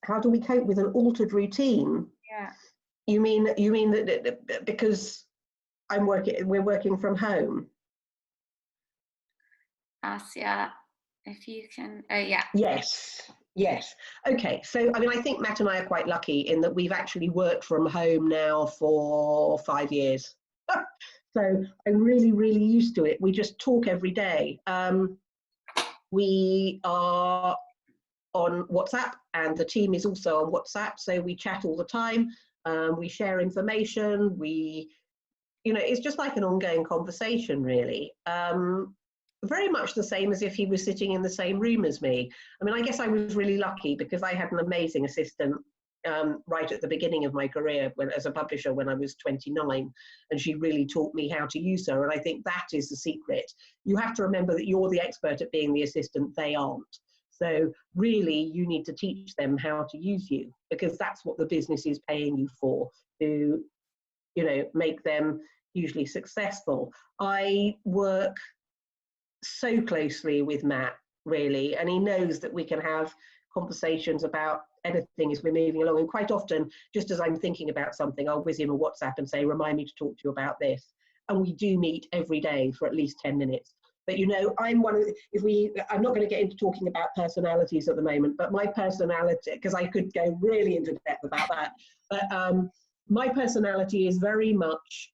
How do we cope with an altered routine? Yeah. You mean that because we're working from home? Asya, if you can, yeah. Yes. Okay, so I think Matt and I are quite lucky in that we've actually worked from home now for 5 years. So I'm really, really used to it. We just talk every day. We are on WhatsApp, and the team is also on WhatsApp, so we chat all the time. We share information. It's just like an ongoing conversation, really. Very much the same as if he was sitting in the same room as me. I guess I was really lucky because I had an amazing assistant right at the beginning of my career as a publisher when I was 29, and she really taught me how to use her. And I think that is the secret. You have to remember that you're the expert at being the assistant, they aren't. So really, you need to teach them how to use you, because that's what the business is paying you for, to make them usually successful. I work so closely with Matt, really, and he knows that we can have conversations about anything as we're moving along. And quite often, just as I'm thinking about something, I'll whiz him a WhatsApp and say, remind me to talk to you about this. And we do meet every day for at least 10 minutes. But you know, I'm one of the, I'm not going to get into talking about personalities at the moment, but my personality, because I could go really into depth about that, but my personality is very much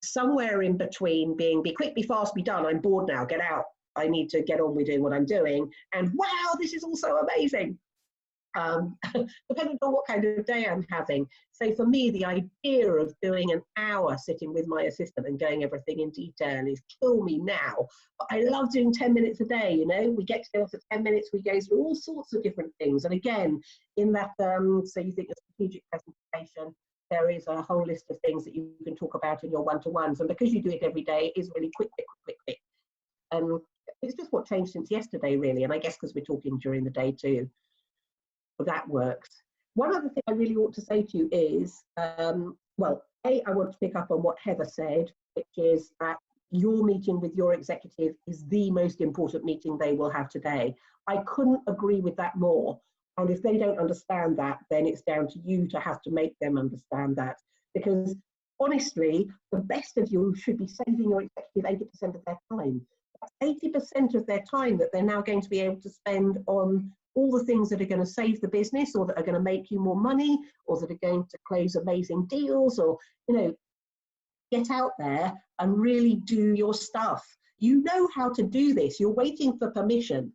somewhere in between being be quick, be fast, be done, I'm bored now, get out, I need to get on with doing what I'm doing, and wow, this is also amazing. Depending on what kind of day I'm having. So for me, the idea of doing an hour sitting with my assistant and going everything in detail is kill me now. But I love doing 10 minutes a day, you know, we get together for 10 minutes, we go through all sorts of different things. And again, in that, so you think a strategic presentation, there is a whole list of things that you can talk about in your one-to-ones. And because you do it every day, it is really quick. It's just what changed since yesterday, really. And I guess because we're talking during the day too. That works. One other thing I really ought to say to you is, well, I want to pick up on what Heather said, which is that your meeting with your executive is the most important meeting they will have today. I couldn't agree with that more. And if they don't understand that, then it's down to you to have to make them understand that. Because honestly, the best of you should be saving your executive 80% of their time. That's 80% of their time that they're now going to be able to spend on all the things that are going to save the business, or that are going to make you more money, or that are going to close amazing deals, or, you know, get out there and really do your stuff. You know how to do this. You're waiting for permission.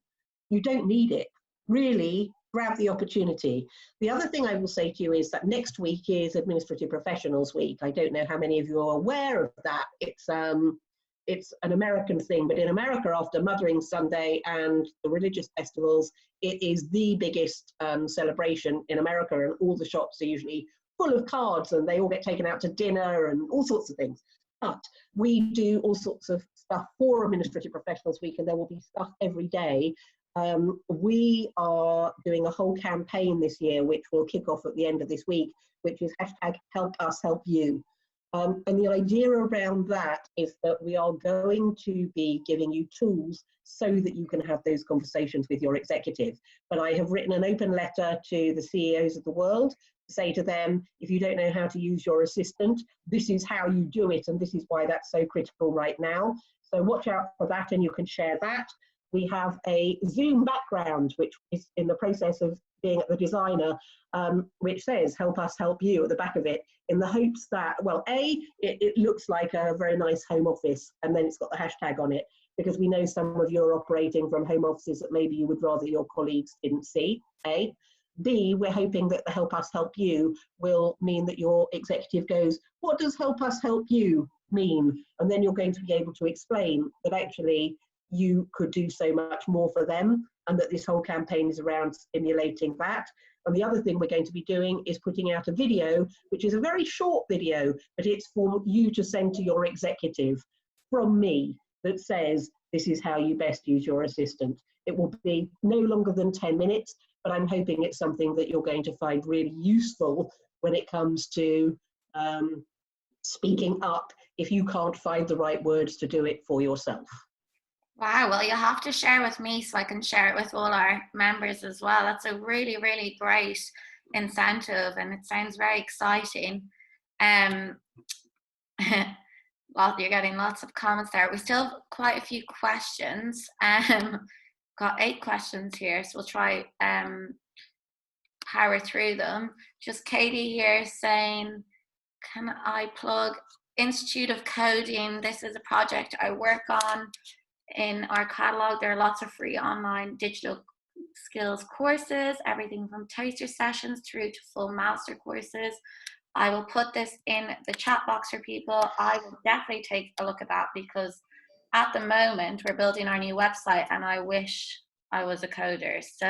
You don't need it. Really grab the opportunity. The other thing I will say to you is that next week is Administrative Professionals Week. I don't know how many of you are aware of that. It's an American thing, but in America, after Mothering Sunday and the religious festivals, it is the biggest celebration in America, and all the shops are usually full of cards and they all get taken out to dinner and all sorts of things. But we do all sorts of stuff for Administrative Professionals Week, and there will be stuff every day. We are doing a whole campaign this year, which will kick off at the end of this week, which is #HelpUsHelpYou. And the idea around that is that we are going to be giving you tools so that you can have those conversations with your executive. But I have written an open letter to the CEOs of the world to say to them, if you don't know how to use your assistant, this is how you do it, and this is why that's so critical right now. So watch out for that, and you can share that. We have a Zoom background, which is in the process of being at the designer, which says, help us help you at the back of it, in the hopes that, well, it looks like a very nice home office, and then it's got the hashtag on it, because we know some of you are operating from home offices that maybe you would rather your colleagues didn't see, A. B, we're hoping that the help us help you will mean that your executive goes, what does help us help you mean? And then you're going to be able to explain that actually you could do so much more for them, and that this whole campaign is around stimulating that. And the other thing we're going to be doing is putting out a video, which is a very short video, but it's for you to send to your executive from me, that says, this is how you best use your assistant. It will be no longer than 10 minutes, but I'm hoping it's something that you're going to find really useful when it comes to speaking up if you can't find the right words to do it for yourself. Wow, well, you'll have to share with me so I can share it with all our members as well. That's a really, really great incentive, and it sounds very exciting. You're getting lots of comments there. We still have quite a few questions. Got 8 questions here, so we'll try power through them. Just Katie here saying, can I plug Institute of Coding? This is a project I work on. In our catalog, there are lots of free online digital skills courses, everything from taster sessions through to full master courses. I will put this in the chat box for people. I will definitely take a look at that, because at the moment we're building our new website and I wish I was a coder. So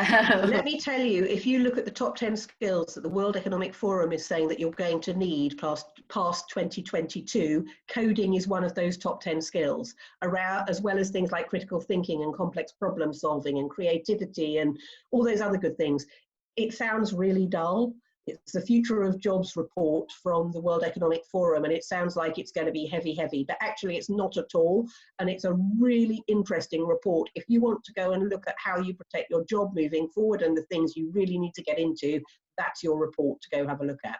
let me tell you, if you look at the top 10 skills that the World Economic Forum is saying that you're going to need past 2022, coding is one of those top 10 skills, around, as well as things like critical thinking and complex problem solving and creativity and all those other good things. It sounds really dull, It's the Future of Jobs report from the World Economic Forum, and it sounds like it's going to be heavy, but actually it's not at all. And it's a really interesting report. If you want to go and look at how you protect your job moving forward and the things you really need to get into, that's your report to go have a look at.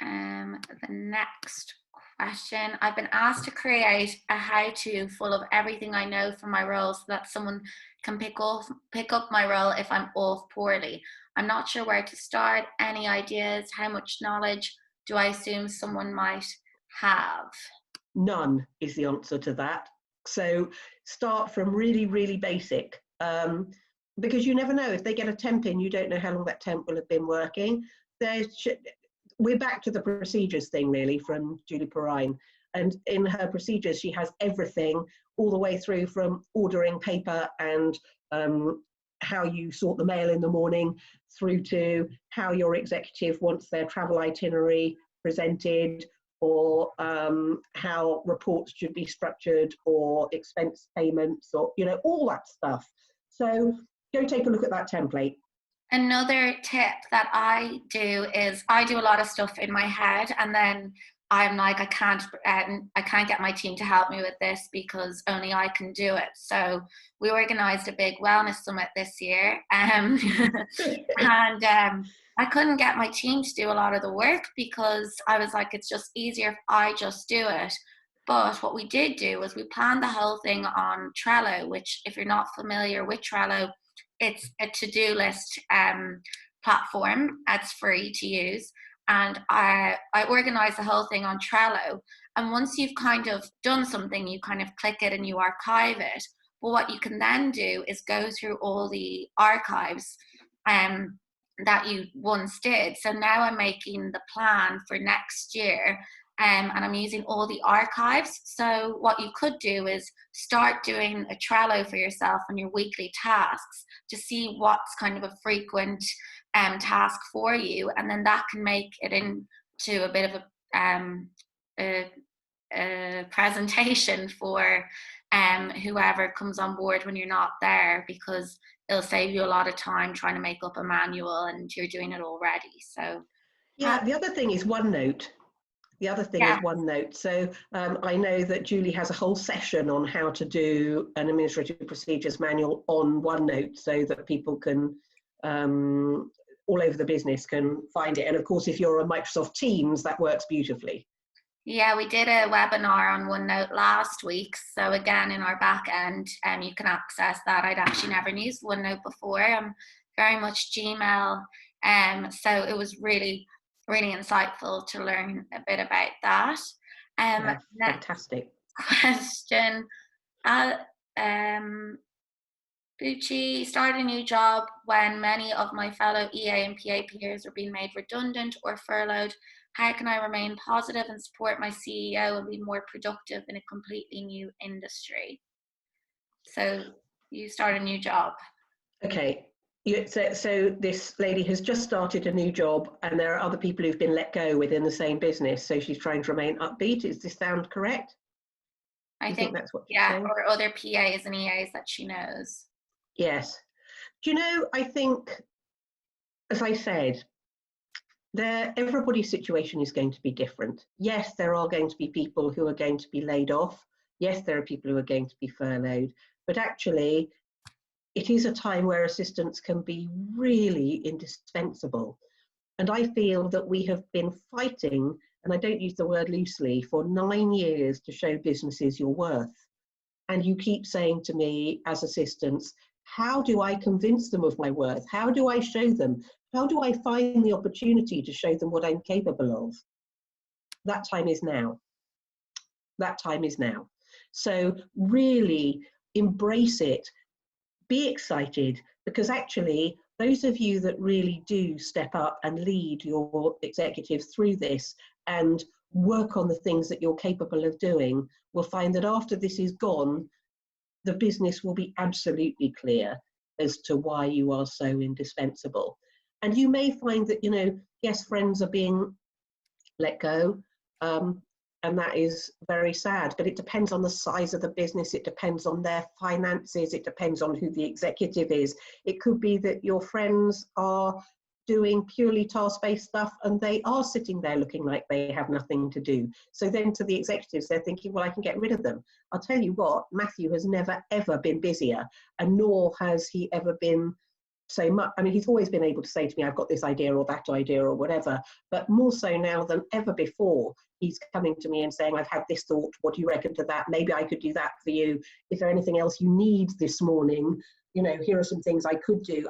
The next question. I've been asked to create a how-to full of everything I know from my role so that someone can pick up my role if I'm off poorly. I'm not sure where to start. Any ideas? How much knowledge do I assume someone might have? None is the answer to that. So start from really basic, because you never know. If they get a temp in, you don't know how long that temp will have been working. We're back to the procedures thing, really, from Julie Perrine. And in her procedures, she has everything all the way through from ordering paper and how you sort the mail in the morning, through to how your executive wants their travel itinerary presented, or how reports should be structured, or expense payments, or, you know, all that stuff. So go take a look at that template. Another tip that I do is I do a lot of stuff in my head, and then I'm like, I can't get my team to help me with this because only I can do it. So we organized a big wellness summit this year, and I couldn't get my team to do a lot of the work because I was like, it's just easier if I just do it. But what we did do was we planned the whole thing on Trello, which, if you're not familiar with Trello, it's a to-do list platform. It's free to use. And I organize the whole thing on Trello. And once you've kind of done something, you kind of click it and you archive it. But what you can then do is go through all the archives that you once did. So now I'm making the plan for next year, and I'm using all the archives. So what you could do is start doing a Trello for yourself on your weekly tasks to see what's kind of a frequent task for you, and then that can make it into a bit of a presentation for whoever comes on board when you're not there, because it'll save you a lot of time trying to make up a manual and you're doing it already. So yeah, the other thing is OneNote. So I know that Julie has a whole session on how to do an administrative procedures manual on OneNote, so that people can all over the business can find it. And of course, if you're on Microsoft Teams, that works beautifully. Yeah, we did a webinar on OneNote last week. So again, in our back end, you can access that. I'd actually never used OneNote before. I'm very much Gmail. So it was really insightful to learn a bit about that. Yeah, fantastic. Question. Bucci, started a new job when many of my fellow EA and PA peers are being made redundant or furloughed. How can I remain positive and support my CEO and be more productive in a completely new industry? So you start a new job. Okay. So this lady has just started a new job, and there are other people who've been let go within the same business. So she's trying to remain upbeat. Does this sound correct? I think that's what you're saying? Or other PAs and EAs that she knows. Yes. Do you know, I think, as I said, everybody's situation is going to be different. Yes, there are going to be people who are going to be laid off. Yes, there are people who are going to be furloughed. But actually, it is a time where assistance can be really indispensable. And I feel that we have been fighting, and I don't use the word loosely, for 9 years to show businesses your worth. And you keep saying to me as assistants, how do I convince them of my worth? How do I show them? How do I find the opportunity to show them what I'm capable of? That time is now. That time is now. So really embrace it. Be excited, because actually, those of you that really do step up and lead your executives through this and work on the things that you're capable of doing will find that after this is gone, the business will be absolutely clear as to why you are so indispensable. And you may find that, you know, yes, friends are being let go, and that is very sad, but it depends on the size of the business, it depends on their finances, it depends on who the executive is. It could be that your friends are doing purely task-based stuff, and they are sitting there looking like they have nothing to do. So then to the executives, they're thinking, well, I can get rid of them. I'll tell you what, Matthew has never, ever been busier, and nor has he ever been so much. I mean, he's always been able to say to me, I've got this idea or that idea or whatever, but more so now than ever before, he's coming to me and saying, I've had this thought, what do you reckon to that? Maybe I could do that for you. Is there anything else you need this morning? You know, here are some things I could do.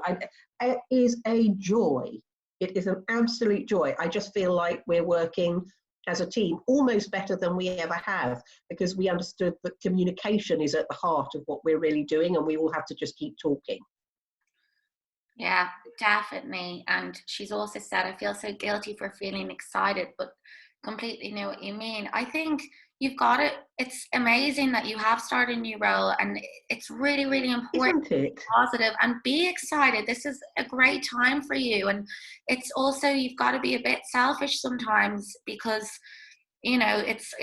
It is a joy. It is an absolute joy. I just feel like we're working as a team almost better than we ever have, because we understood that communication is at the heart of what we're really doing, and we all have to just keep talking. Yeah, definitely. And she's also said, I feel so guilty for feeling excited, but completely know what you mean. I think you've got it. It's amazing that you have started a new role, and it's really, really important. Isn't it? Positive and be excited. This is a great time for you. And it's also, you've got to be a bit selfish sometimes, because you know, it's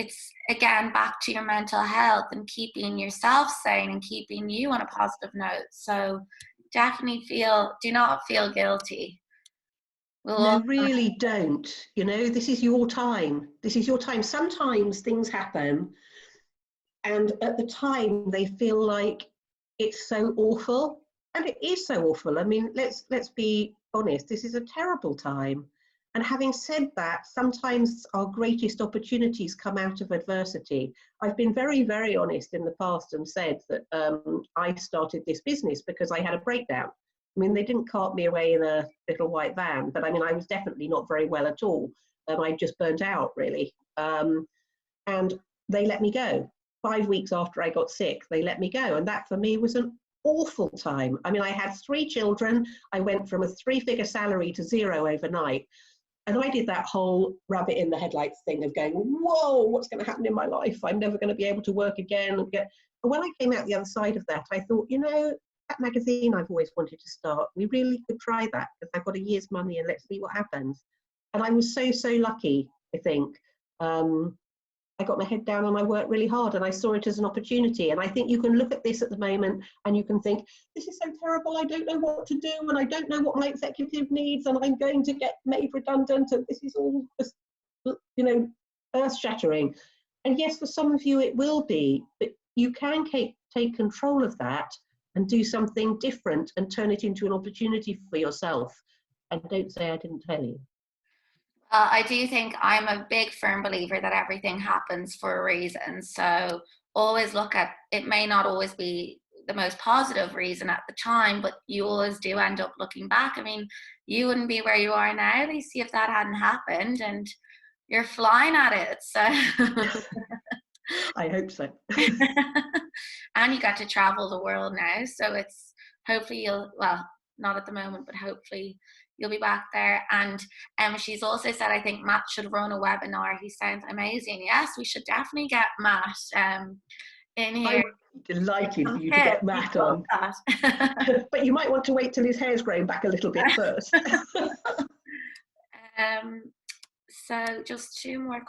again back to your mental health and keeping yourself sane and keeping you on a positive note. So definitely do not feel guilty. No, really don't. You know, this is your time. This is your time. Sometimes things happen, and at the time they feel like it's so awful, and it is so awful. I mean, let's be honest. This is a terrible time. And having said that, sometimes our greatest opportunities come out of adversity. I've been very, very honest in the past and said that I started this business because I had a breakdown. I mean, they didn't cart me away in a little white van, but I mean, I was definitely not very well at all. I just burnt out, really. And they let me go. 5 weeks after I got sick, they let me go. And that for me was an awful time. I mean, I had 3 children. I went from a 3-figure salary to 0 overnight. And I did that whole rabbit in the headlights thing of going, whoa, what's going to happen in my life? I'm never going to be able to work again. And when I came out the other side of that, I thought, you know, that magazine I've always wanted to start, we really could try that, because I've got a year's money and let's see what happens. And I was so, so lucky, I think. I got my head down and I worked really hard, and I saw it as an opportunity. And I think you can look at this at the moment and you can think, this is so terrible, I don't know what to do, and I don't know what my executive needs, and I'm going to get made redundant, and this is all just, you know, earth-shattering. And yes, for some of you it will be, but you can take control of that and do something different and turn it into an opportunity for yourself. And don't say I didn't tell you. I do think I'm a big firm believer that everything happens for a reason. So always look at, it may not always be the most positive reason at the time, but you always do end up looking back. I mean, you wouldn't be where you are now, Lucy, if that hadn't happened, and you're flying at it. So I hope so. And you got to travel the world now. So it's hopefully well, not at the moment, but hopefully you'll be back there. And she's also said, I think Matt should run a webinar. He sounds amazing. Yes, we should definitely get Matt in here. I'm delighted for you to get Matt on. But you might want to wait till his hair's grown back a little bit first. So just two more.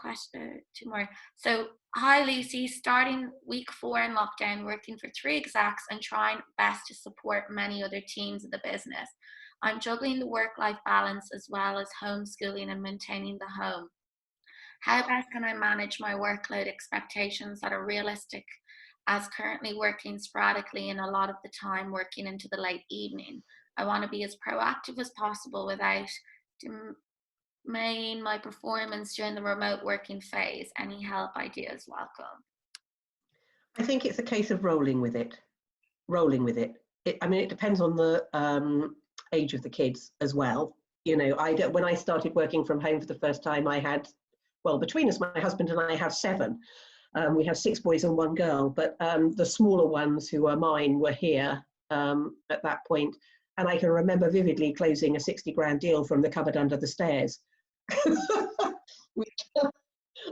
So, hi Lucy, starting week 4 in lockdown, working for 3 execs and trying best to support many other teams of the business. I'm juggling the work-life balance as well as homeschooling and maintaining the home. How best can I manage my workload expectations that are realistic, as currently working sporadically and a lot of the time working into the late evening? I want to be as proactive as possible without delaying my performance during the remote working phase. Any help, ideas, welcome. I think it's a case of rolling with it. I mean, it depends on the age of the kids as well. You know, when I started working from home for the first time, I had, well, between us, my husband and I have 7. We have 6 boys and 1 girl, but the smaller ones who are mine were here at that point. And I can remember vividly closing a 60 grand deal from the cupboard under the stairs. Which,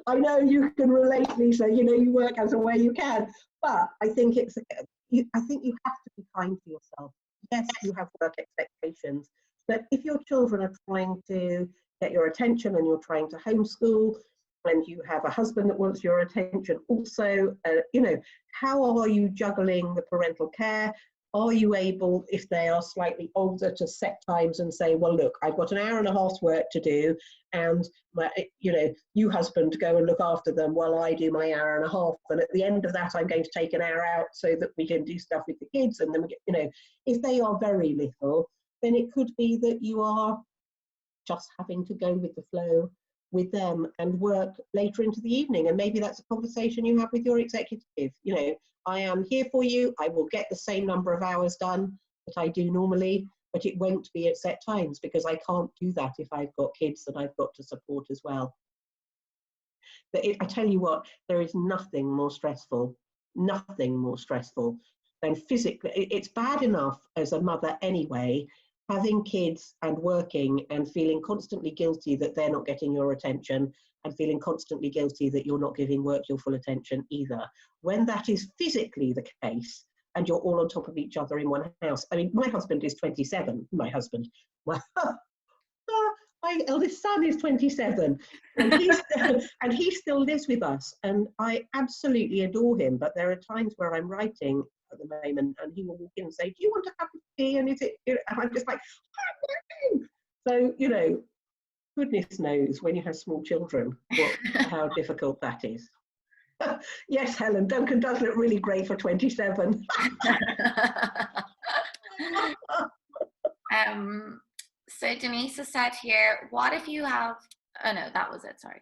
I know you can relate, Lisa, you know, you work as a way you can, but I think you have to be kind to yourself. Yes, you have work expectations, but if your children are trying to get your attention and you're trying to homeschool and you have a husband that wants your attention also, you know, how are you juggling the parental care? Are you able, if they are slightly older, to set times and say, well, look, I've got an hour and a half's work to do, and you husband go and look after them while I do my hour and a half, and at the end of that I'm going to take an hour out so that we can do stuff with the kids. And then we get, if they are very little, then it could be that you are just having to go with the flow with them and work later into the evening. And maybe that's a conversation you have with your executive. I am here for you. I will get the same number of hours done that I do normally, but it won't be at set times because I can't do that if I've got kids that I've got to support as well. But I tell you what, there is nothing more stressful than physically. It's bad enough as a mother anyway, having kids and working and feeling constantly guilty that they're not getting your attention, and feeling constantly guilty that you're not giving work your full attention either. When that is physically the case and you're all on top of each other in one house. I mean, my husband is 27, my eldest son is 27, and he still lives with us, and I absolutely adore him. But there are times where I'm writing at the moment and he will walk in and say, do you want a cup of tea? And and I'm just like, so goodness knows when you have small children how difficult that is. Yes, Helen, Duncan does look really great for 27. So Denise has said here, what if you have, oh no, that was it, sorry.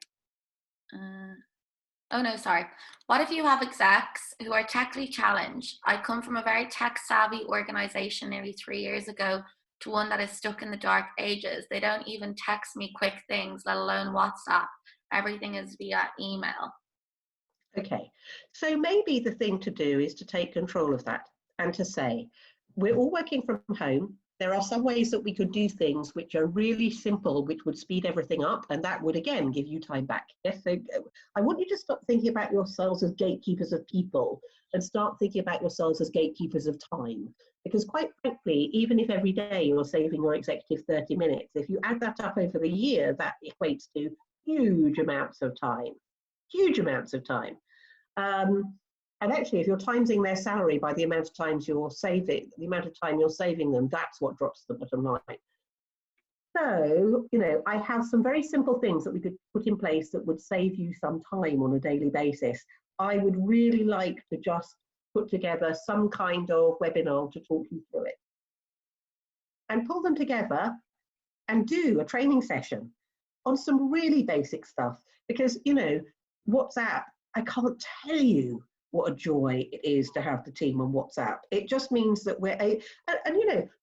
What if you have execs who are technically challenged? I come from a very tech savvy organization nearly 3 years ago to one that is stuck in the dark ages. They don't even text me quick things, let alone WhatsApp. Everything is via email. Okay, so maybe the thing to do is to take control of that and to say, we're all working from home. There are some ways that we could do things which are really simple, which would speed everything up, and that would again give you time back. Yes, so I want you to stop thinking about yourselves as gatekeepers of people and start thinking about yourselves as gatekeepers of time. Because quite frankly, even if every day you're saving your executive 30 minutes, if you add that up over the year, that equates to huge amounts of time. And actually, if you're timesing their salary by the amount of times you're saving, the amount of time you're saving them, that's what drops the bottom line. So, I have some very simple things that we could put in place that would save you some time on a daily basis. I would really like to just put together some kind of webinar to talk you through it. And pull them together and do a training session on some really basic stuff. Because, WhatsApp, I can't tell you what a joy it is to have the team on WhatsApp. It just means that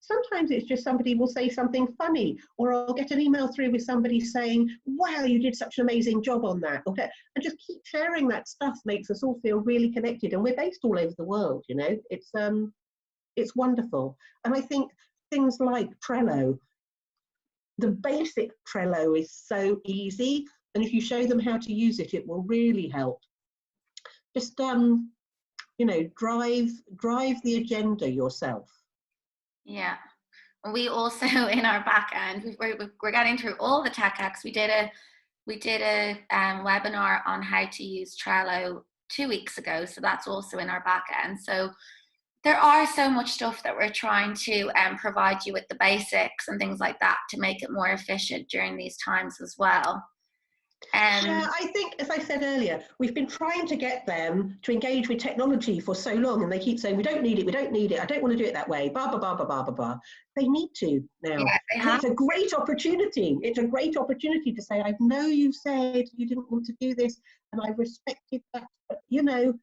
sometimes it's just somebody will say something funny, or I'll get an email through with somebody saying, wow, you did such an amazing job on that. Okay. And just keep sharing that stuff makes us all feel really connected. And we're based all over the world, it's wonderful. And I think things like Trello, the basic Trello is so easy. And if you show them how to use it, it will really help. Just, drive the agenda yourself. Yeah. We also, in our back end, we're getting through all the tech hacks. We did a webinar on how to use Trello 2 weeks ago. So that's also in our back end. So there are so much stuff that we're trying to provide you with the basics and things like that to make it more efficient during these times as well. Yeah, I think, as I said earlier, we've been trying to get them to engage with technology for so long, and they keep saying, we don't need it, I don't want to do it that way, blah, blah, blah, blah, blah, blah, blah. They need to now. Yeah, it's a great opportunity. It's a great opportunity to say, I know you said you didn't want to do this, and I respected that, but, they don't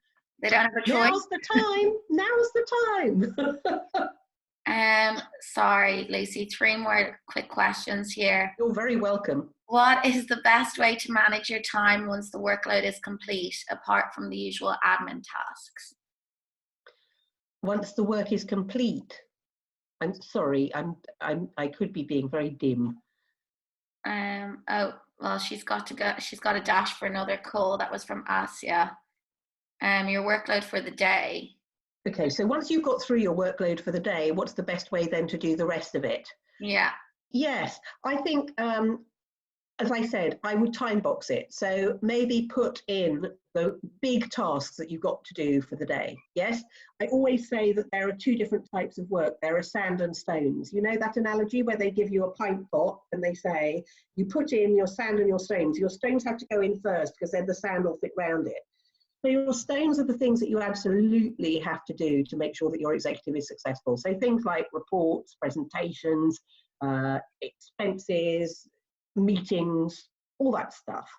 have a choice. Now's the time. Sorry, Lucy, 3 more quick questions here. You're very welcome. What is the best way to manage your time once the workload is complete, apart from the usual admin tasks? Once the work is complete, I'm sorry, I could be being very dim. Oh, well, she's got to go. She's got a dash for another call. That was from Asia. Your workload for the day. Okay, so once you've got through your workload for the day, what's the best way then to do the rest of it? Yeah. Yes, I think as I said, I would time box it. So maybe put in the big tasks that you've got to do for the day. Yes, I always say that there are two different types of work. There are sand and stones. You know that analogy where they give you a pint pot and they say, you put in your sand and your stones. Your stones have to go in first because then the sand will fit round it. So your stones are the things that you absolutely have to do to make sure that your executive is successful. So things like reports, presentations, expenses, meetings, all that stuff.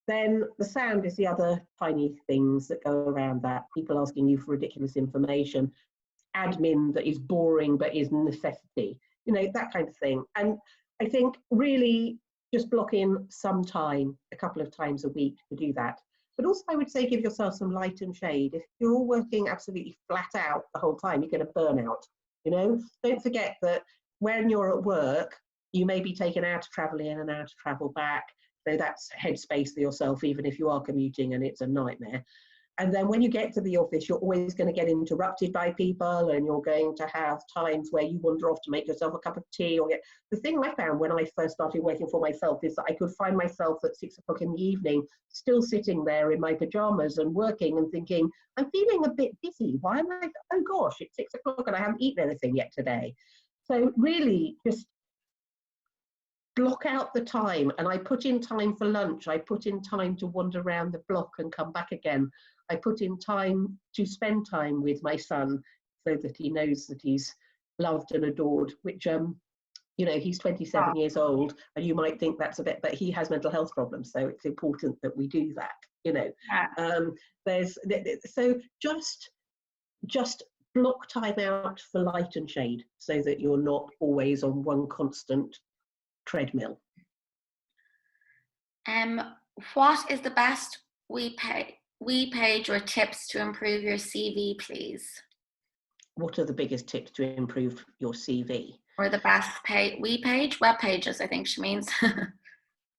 Then the sand is the other tiny things that go around that. People asking you for ridiculous information, admin that is boring but is necessity, you know, that kind of thing. And I think really just block in some time, a couple of times a week to do that. But also I would say give yourself some light and shade. If you're all working absolutely flat out the whole time, you're going to burn out. You know, don't forget that when you're at work, you may be taken out to travel in and out to travel back. So that's headspace for yourself, even if you are commuting and it's a nightmare. And then when you get to the office, you're always going to get interrupted by people, and you're going to have times where you wander off to make yourself a cup of tea. Or the thing I found when I first started working for myself is that I could find myself at 6 o'clock in the evening, still sitting there in my pajamas and working and thinking, I'm feeling a bit dizzy. Why am I, oh gosh, it's 6 o'clock and I haven't eaten anything yet today. So really just block out the time. And I put in time for lunch. I put in time to wander around the block and come back again. I put in time to spend time with my son so that he knows that he's loved and adored, which, you know, he's 27 years old, and you might think that's a bit, but he has mental health problems. So it's important that we do that, you know. So just block time out for light and shade so that you're not always on one constant treadmill. What is the best we page or tips to improve your CV, please? What are the biggest tips to improve your CV? Or the best web pages, I think she means.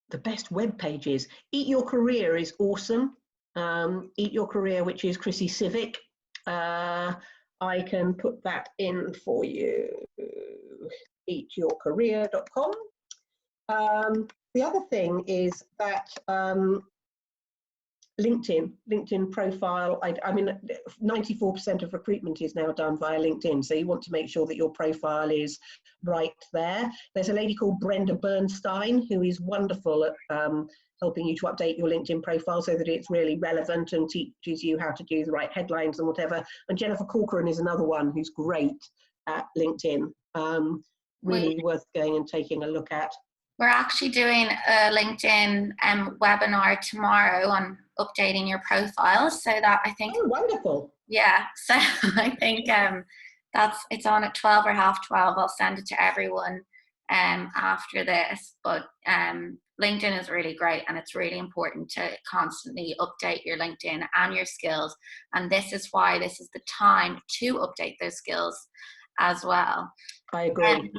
The best web pages. Eat Your Career is awesome. Eat Your Career, which is Chrissy Civic. I can put that in for you. eatyourcareer.com. The other thing is that LinkedIn profile. I mean, 94% of recruitment is now done via LinkedIn. So you want to make sure that your profile is right there. There's a lady called Brenda Bernstein who is wonderful at helping you to update your LinkedIn profile so that it's really relevant and teaches you how to do the right headlines and whatever. And Jennifer Corcoran is another one who's great at LinkedIn. Really worth going and taking a look at. We're actually doing a LinkedIn webinar tomorrow on updating your profile, so that I think. Oh, wonderful! Yeah, so I think it's on at 12 or half 12. I'll send it to everyone after this. But LinkedIn is really great, and it's really important to constantly update your LinkedIn and your skills. And this is why this is the time to update those skills as well. I agree.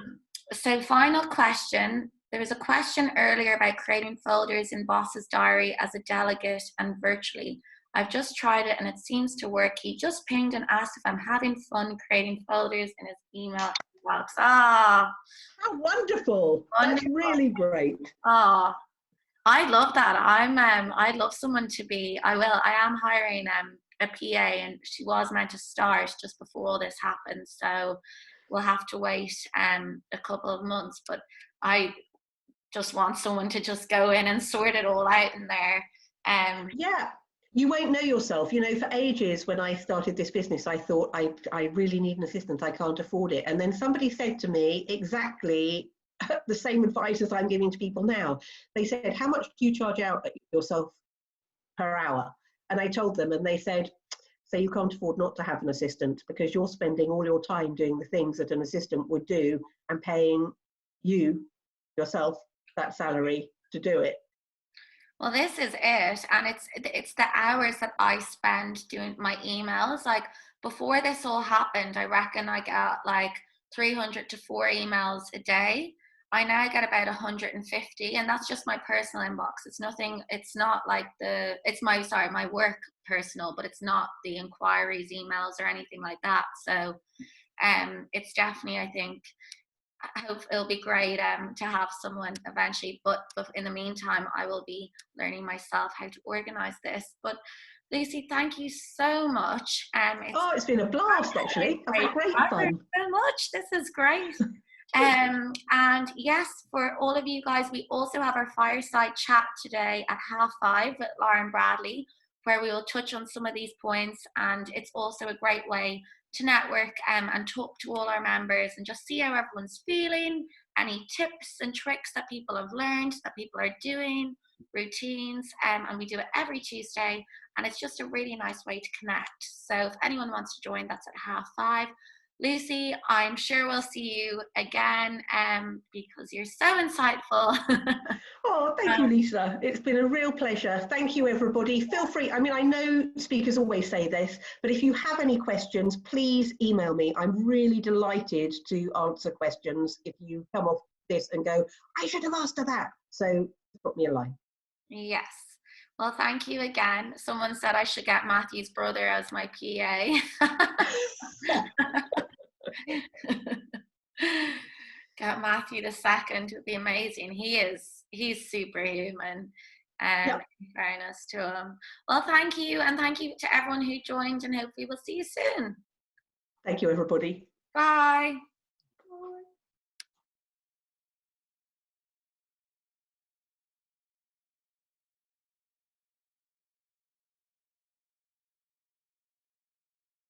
So final question. There was a question earlier about creating folders in Boss's diary as a delegate and virtually. I've just tried it and it seems to work. He just pinged and asked if I'm having fun creating folders in his email inbox. Ah, how wonderful! That's really great. Ah, I love that. I'd love someone to be. I am hiring a PA, and she was meant to start just before all this happened. So we'll have to wait a couple of months. But I just want someone to just go in and sort it all out in there. Yeah, you won't know yourself. You know, for ages when I started this business, I thought I really need an assistant. I can't afford it. And then somebody said to me exactly the same advice as I'm giving to people now. They said, how much do you charge out yourself per hour? And I told them, and they said, so you can't afford not to have an assistant because you're spending all your time doing the things that an assistant would do and paying you yourself that salary to do it. Well, this is it, and it's the hours that I spend doing my emails. Like before this all happened, I reckon I got like 300 to 4 emails a day. I now get about 150, and that's just my personal inbox. It's nothing. It's not like it's my work personal, but it's not the inquiries emails or anything like that. So, it's definitely, I think, I hope it'll be great to have someone eventually. But in the meantime, I will be learning myself how to organize this. But Lucy, thank you so much. It's been a blast, actually. I've had great fun. So much. This is great. And yes, for all of you guys, we also have our fireside chat today at 5:30 with Lauren Bradley, where we will touch on some of these points. And it's also a great way to network and talk to all our members and just see how everyone's feeling, any tips and tricks that people have learned, that people are doing, routines. And we do it every Tuesday. And it's just a really nice way to connect. So if anyone wants to join, that's at 5:30. Lucy, I'm sure we'll see you again because you're so insightful. Oh, thank you, Lisa. It's been a real pleasure. Thank you, everybody. Feel free. I mean, I know speakers always say this, but if you have any questions, please email me. I'm really delighted to answer questions if you come off this and go, I should have asked her that. So drop me a line. Yes. Well, thank you again. Someone said I should get Matthew's brother as my PA. Get Matthew the second would be amazing. He's superhuman. Yep. In fairness to him. Well, thank you, and thank you to everyone who joined, and hopefully we'll see you soon. Thank you, everybody. Bye.